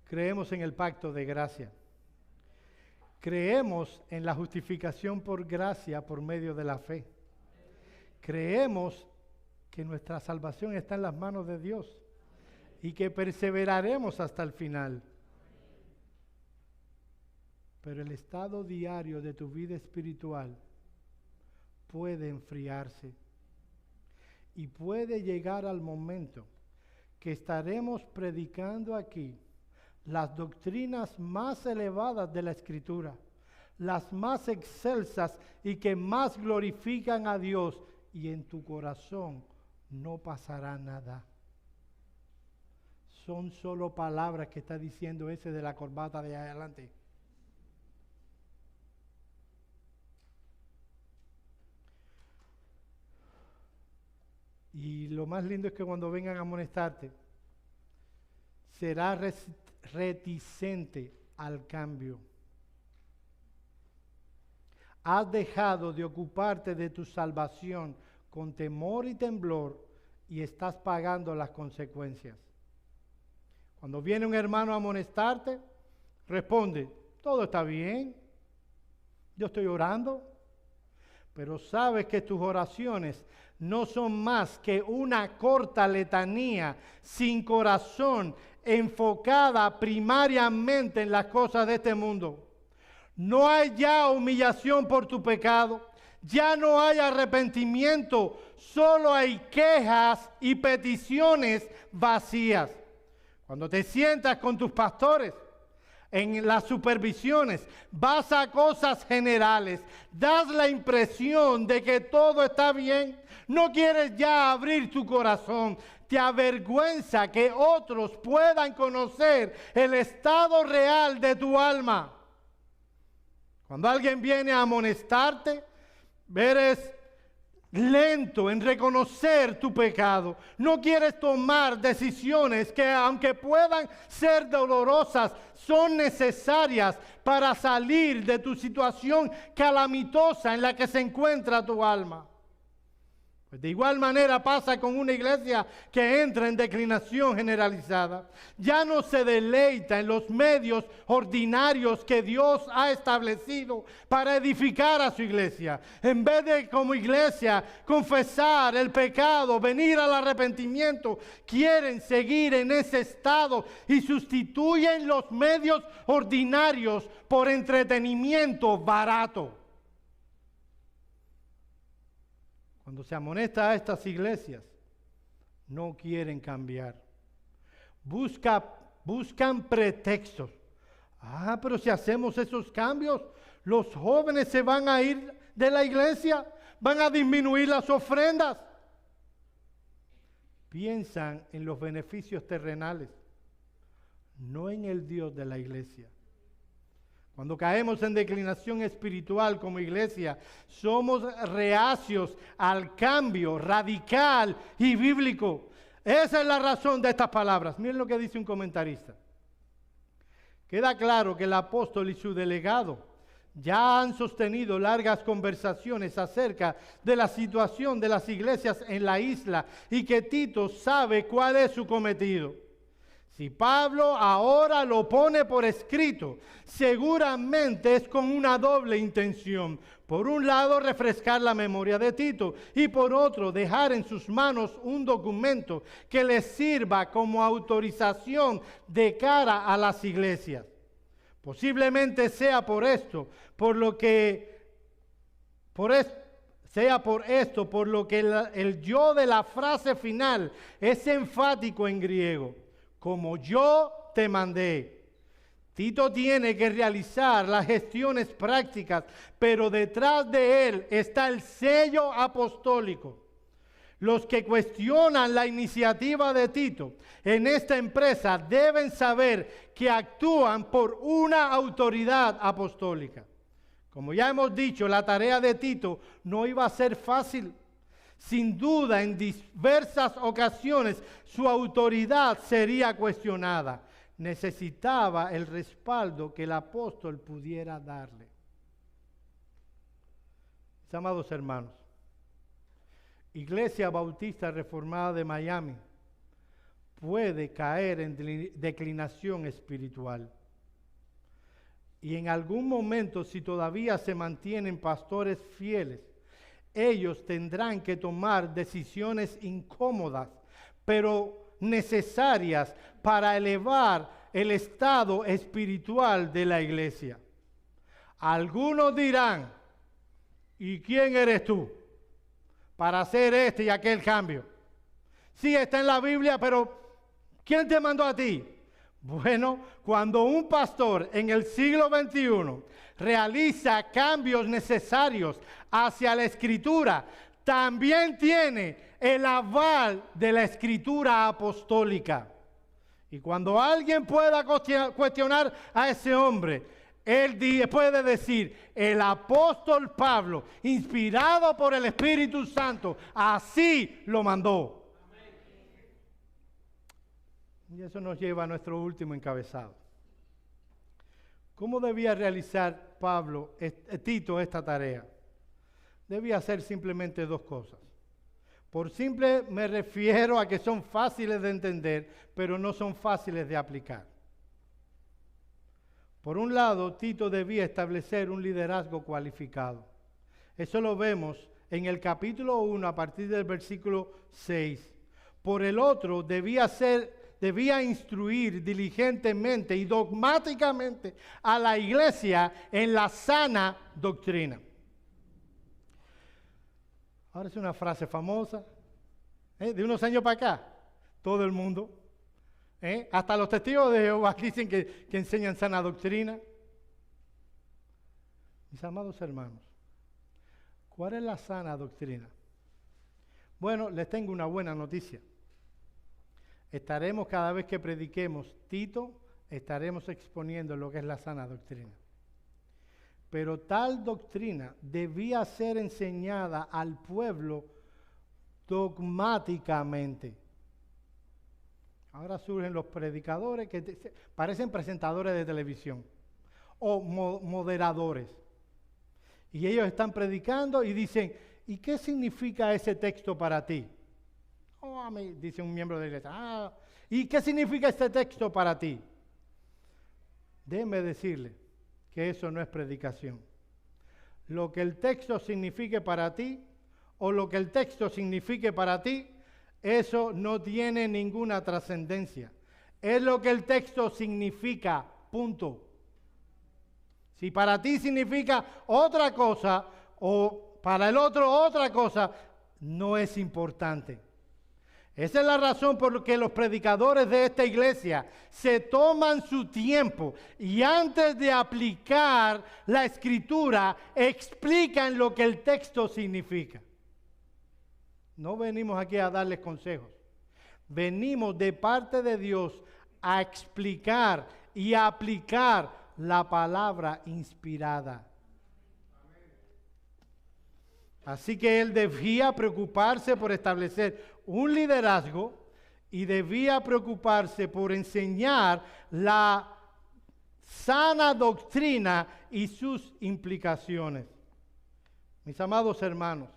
Creemos en el pacto de gracia. Creemos en la justificación por gracia por medio de la fe. Creemos que nuestra salvación está en las manos de Dios y que perseveraremos hasta el final. Pero el estado diario de tu vida espiritual puede enfriarse. Y puede llegar al momento que estaremos predicando aquí las doctrinas más elevadas de la Escritura, las más excelsas y que más glorifican a Dios, y en tu corazón no pasará nada. Son solo palabras que está diciendo ese de la corbata de adelante. Y lo más lindo es que cuando vengan a amonestarte, serás reticente al cambio. Has dejado de ocuparte de tu salvación con temor y temblor y estás pagando las consecuencias. Cuando viene un hermano a amonestarte, responde, todo está bien, yo estoy orando, pero sabes que tus oraciones no son más que una corta letanía sin corazón, enfocada primariamente en las cosas de este mundo. No hay ya humillación por tu pecado, ya no hay arrepentimiento, solo hay quejas y peticiones vacías. Cuando te sientas con tus pastores, en las supervisiones, vas a cosas generales, das la impresión de que todo está bien, no quieres ya abrir tu corazón, te avergüenza que otros puedan conocer el estado real de tu alma. Cuando alguien viene a amonestarte, eres lento en reconocer tu pecado. No quieres tomar decisiones que, aunque puedan ser dolorosas, son necesarias para salir de tu situación calamitosa en la que se encuentra tu alma. Pues de igual manera pasa con una iglesia que entra en declinación generalizada. Ya no se deleita en los medios ordinarios que Dios ha establecido para edificar a su iglesia. En vez de como iglesia confesar el pecado, venir al arrepentimiento, quieren seguir en ese estado y sustituyen los medios ordinarios por entretenimiento barato. Cuando se amonesta a estas iglesias, no quieren cambiar. Buscan pretextos. Pero si hacemos esos cambios, los jóvenes se van a ir de la iglesia, van a disminuir las ofrendas. Piensan en los beneficios terrenales, no en el Dios de la iglesia. Cuando caemos en declinación espiritual como iglesia, somos reacios al cambio radical y bíblico. Esa es la razón de estas palabras. Miren lo que dice un comentarista. Queda claro que el apóstol y su delegado ya han sostenido largas conversaciones acerca de la situación de las iglesias en la isla y que Tito sabe cuál es su cometido. Si Pablo ahora lo pone por escrito, seguramente es con una doble intención. Por un lado, refrescar la memoria de Tito y por otro, dejar en sus manos un documento que les sirva como autorización de cara a las iglesias. Posiblemente sea por esto, por lo que el yo de la frase final es enfático en griego. Como yo te mandé. Tito tiene que realizar las gestiones prácticas, pero detrás de él está el sello apostólico. Los que cuestionan la iniciativa de Tito en esta empresa deben saber que actúan por una autoridad apostólica. Como ya hemos dicho, la tarea de Tito no iba a ser fácil. Sin duda, en diversas ocasiones, su autoridad sería cuestionada. Necesitaba el respaldo que el apóstol pudiera darle. Mis amados hermanos, Iglesia Bautista Reformada de Miami puede caer en declinación espiritual. Y en algún momento, si todavía se mantienen pastores fieles, ellos tendrán que tomar decisiones incómodas, pero necesarias para elevar el estado espiritual de la iglesia. Algunos dirán, ¿y quién eres tú para hacer este y aquel cambio? Sí, está en la Biblia, pero ¿quién te mandó a ti? Bueno, cuando un pastor en el siglo XXI realiza cambios necesarios hacia la Escritura, también tiene el aval de la Escritura apostólica. Y cuando alguien pueda cuestionar a ese hombre, él puede decir, el apóstol Pablo, inspirado por el Espíritu Santo, así lo mandó. Y eso nos lleva a nuestro último encabezado. ¿Cómo debía realizar Tito esta tarea? Debía hacer simplemente dos cosas. Por simple me refiero a que son fáciles de entender, pero no son fáciles de aplicar. Por un lado, Tito debía establecer un liderazgo cualificado. Eso lo vemos en el capítulo 1 a partir del versículo 6. Por el otro, debía instruir diligentemente y dogmáticamente a la iglesia en la sana doctrina. Ahora es una frase famosa, de unos años para acá, todo el mundo, hasta los testigos de Jehová dicen que enseñan sana doctrina. Mis amados hermanos, ¿cuál es la sana doctrina? Bueno, les tengo una buena noticia. Estaremos cada vez que prediquemos Tito, estaremos exponiendo lo que es la sana doctrina. Pero tal doctrina debía ser enseñada al pueblo dogmáticamente. Ahora surgen los predicadores que parecen presentadores de televisión o moderadores. Y ellos están predicando y dicen, ¿y qué significa ese texto para ti? Oh, dice un miembro de la iglesia, ¿y qué significa este texto para ti? Déjenme decirle que eso no es predicación. Lo que el texto signifique para ti, o lo que el texto signifique para ti, eso no tiene ninguna trascendencia. Es lo que el texto significa, punto. Si para ti significa otra cosa, o para el otro otra cosa, no es importante. Esa es la razón por la que los predicadores de esta iglesia se toman su tiempo y antes de aplicar la escritura explican lo que el texto significa. No venimos aquí a darles consejos. Venimos de parte de Dios a explicar y a aplicar la palabra inspirada. Así que él debía preocuparse por establecer un liderazgo y debía preocuparse por enseñar la sana doctrina y sus implicaciones. Mis amados hermanos,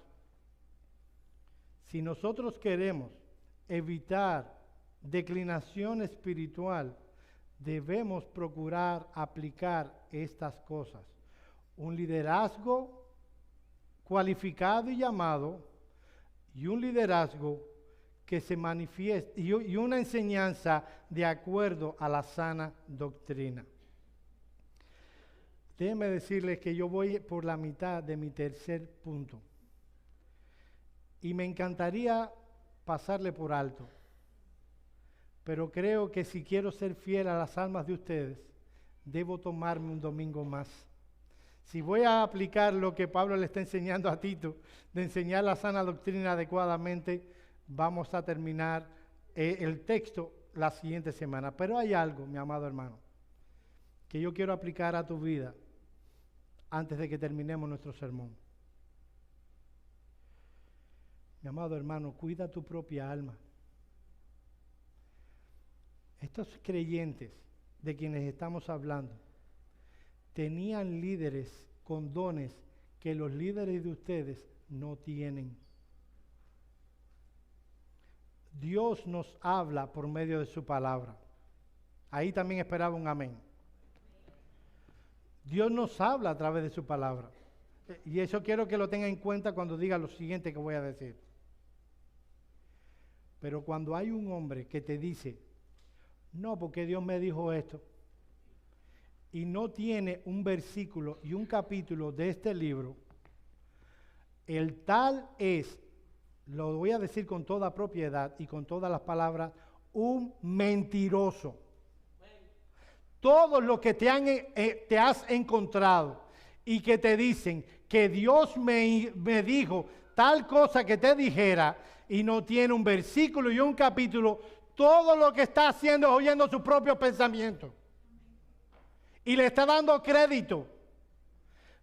si nosotros queremos evitar declinación espiritual, debemos procurar aplicar estas cosas. Un liderazgo cualificado y llamado, y un liderazgo que se manifieste, y una enseñanza de acuerdo a la sana doctrina. Déjenme decirles que yo voy por la mitad de mi tercer punto. Y me encantaría pasarle por alto. Pero creo que si quiero ser fiel a las almas de ustedes, debo tomarme un domingo más. Si voy a aplicar lo que Pablo le está enseñando a Tito, de enseñar la sana doctrina adecuadamente, vamos a terminar el texto la siguiente semana. Pero hay algo, mi amado hermano, que yo quiero aplicar a tu vida antes de que terminemos nuestro sermón. Mi amado hermano, cuida tu propia alma. Estos creyentes de quienes estamos hablando tenían líderes con dones que los líderes de ustedes no tienen. Dios nos habla por medio de su palabra. Ahí también esperaba un amén. Dios nos habla a través de su palabra. Y eso quiero que lo tenga en cuenta cuando diga lo siguiente que voy a decir. Pero cuando hay un hombre que te dice, no, porque Dios me dijo esto, y no tiene un versículo y un capítulo de este libro, el tal es, lo voy a decir con toda propiedad y con todas las palabras, un mentiroso. Todos los que te has encontrado y que te dicen que Dios me dijo tal cosa que te dijera y no tiene un versículo y un capítulo, todo lo que está haciendo es oyendo sus propios pensamientos. Y le está dando crédito.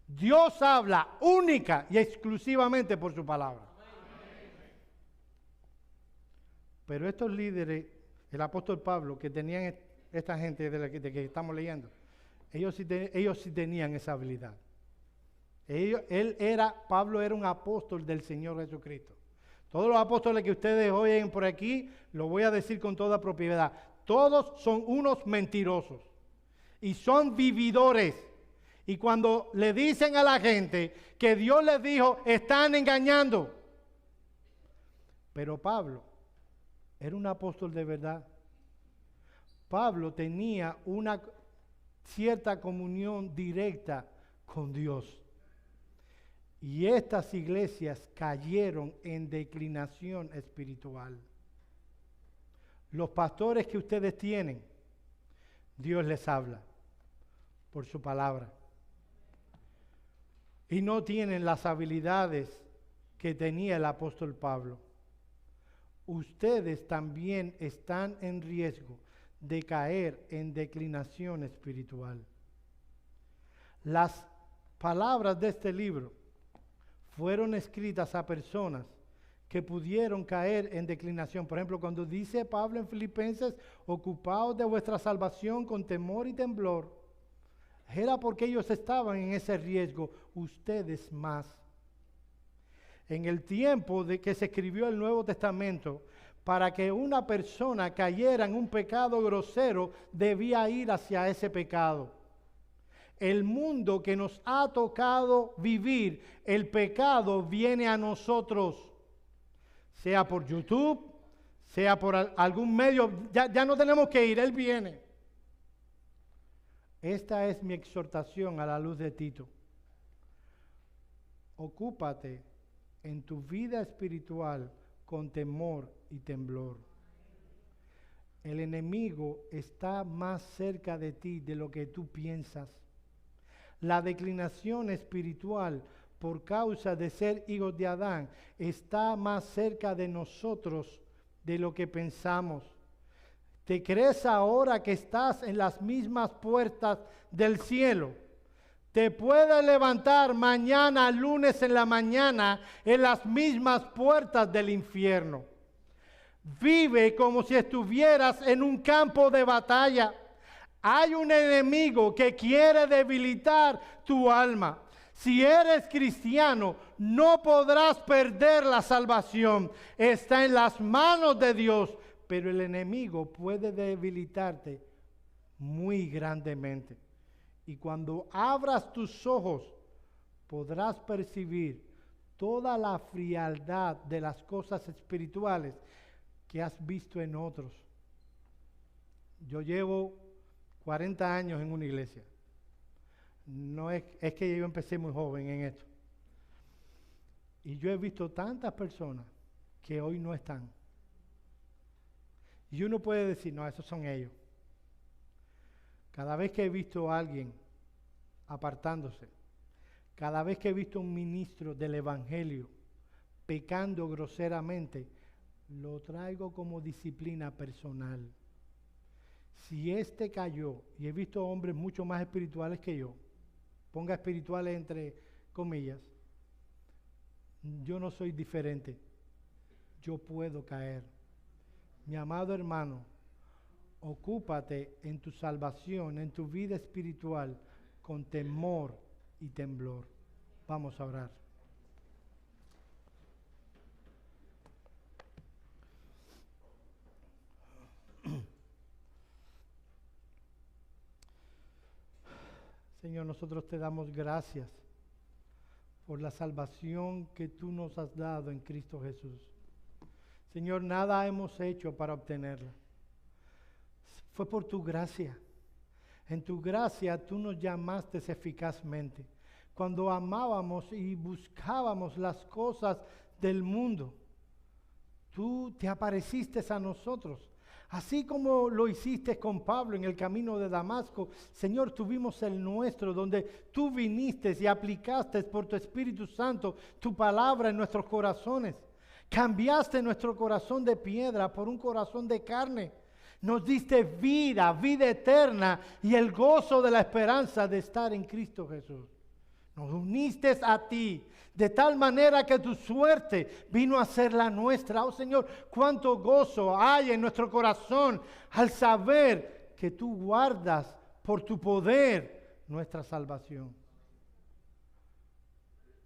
Dios habla única y exclusivamente por su palabra. Pero estos líderes, el apóstol Pablo, que tenían esta gente de que estamos leyendo, ellos sí tenían esa habilidad. Pablo era un apóstol del Señor Jesucristo. Todos los apóstoles que ustedes oyen por aquí, lo voy a decir con toda propiedad. Todos son unos mentirosos y son vividores. Y cuando le dicen a la gente que Dios les dijo, están engañando. Pero Pablo era un apóstol de verdad. Pablo tenía una cierta comunión directa con Dios. Y estas iglesias cayeron en declinación espiritual. Los pastores que ustedes tienen, Dios les habla por su palabra. Y no tienen las habilidades que tenía el apóstol Pablo. Ustedes también están en riesgo de caer en declinación espiritual. Las palabras de este libro fueron escritas a personas que pudieron caer en declinación. Por ejemplo, cuando dice Pablo en Filipenses, ocupaos de vuestra salvación con temor y temblor, era porque ellos estaban en ese riesgo, ustedes más. En el tiempo de que se escribió el Nuevo Testamento, para que una persona cayera en un pecado grosero, debía ir hacia ese pecado. El mundo que nos ha tocado vivir, el pecado viene a nosotros, sea por YouTube, sea por algún medio, ya no tenemos que ir, Él viene. Esta es mi exhortación a la luz de Tito. Ocúpate en tu vida espiritual con temor y temblor. El enemigo está más cerca de ti de lo que tú piensas. La declinación espiritual por causa de ser hijos de Adán está más cerca de nosotros de lo que pensamos. ¿Te crees ahora que estás en las mismas puertas del cielo? Te puedes levantar mañana, lunes en la mañana, en las mismas puertas del infierno. Vive como si estuvieras en un campo de batalla. Hay un enemigo que quiere debilitar tu alma. Si eres cristiano, no podrás perder la salvación. Está en las manos de Dios, pero el enemigo puede debilitarte muy grandemente. Y cuando abras tus ojos, podrás percibir toda la frialdad de las cosas espirituales que has visto en otros. Yo llevo 40 años en una iglesia. No es que yo empecé muy joven en esto. Y yo he visto tantas personas que hoy no están. Y uno puede decir, no, esos son ellos. Cada vez que he visto a alguien apartándose, cada vez que he visto a un ministro del evangelio pecando groseramente, lo traigo como disciplina personal. Si este cayó, y he visto hombres mucho más espirituales que yo, ponga espirituales entre comillas, yo no soy diferente, yo puedo caer. Mi amado hermano, ocúpate en tu salvación, en tu vida espiritual, con temor y temblor. Vamos a orar. Señor, nosotros te damos gracias por la salvación que tú nos has dado en Cristo Jesús. Señor, nada hemos hecho para obtenerla. Fue por tu gracia. En tu gracia tú nos llamaste eficazmente. Cuando amábamos y buscábamos las cosas del mundo, tú te apareciste a nosotros. Así como lo hiciste con Pablo en el camino de Damasco, Señor, tuvimos el nuestro, donde tú viniste y aplicaste por tu Espíritu Santo tu palabra en nuestros corazones. Cambiaste nuestro corazón de piedra por un corazón de carne. Nos diste vida, vida eterna y el gozo de la esperanza de estar en Cristo Jesús. Nos uniste a ti de tal manera que tu suerte vino a ser la nuestra. Oh Señor, cuánto gozo hay en nuestro corazón al saber que tú guardas por tu poder nuestra salvación.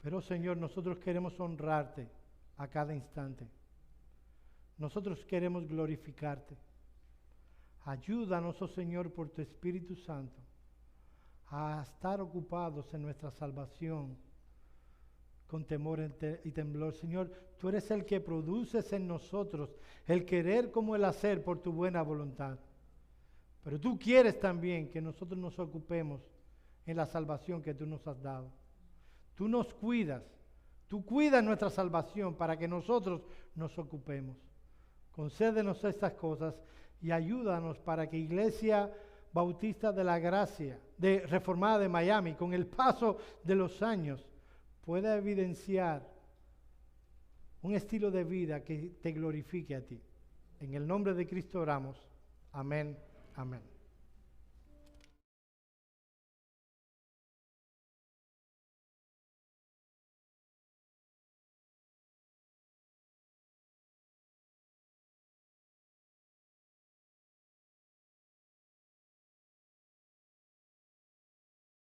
Pero Señor, nosotros queremos honrarte a cada instante. Nosotros queremos glorificarte. Ayúdanos, oh Señor, por tu Espíritu Santo, a estar ocupados en nuestra salvación con temor y temblor. Señor, tú eres el que produces en nosotros el querer como el hacer por tu buena voluntad. Pero tú quieres también que nosotros nos ocupemos en la salvación que tú nos has dado. Tú nos cuidas, tú cuidas nuestra salvación para que nosotros nos ocupemos. Concédenos estas cosas y ayúdanos para que Iglesia Bautista de la Gracia, Reformada de Miami, con el paso de los años, pueda evidenciar un estilo de vida que te glorifique a ti. En el nombre de Cristo oramos. Amén. Amén.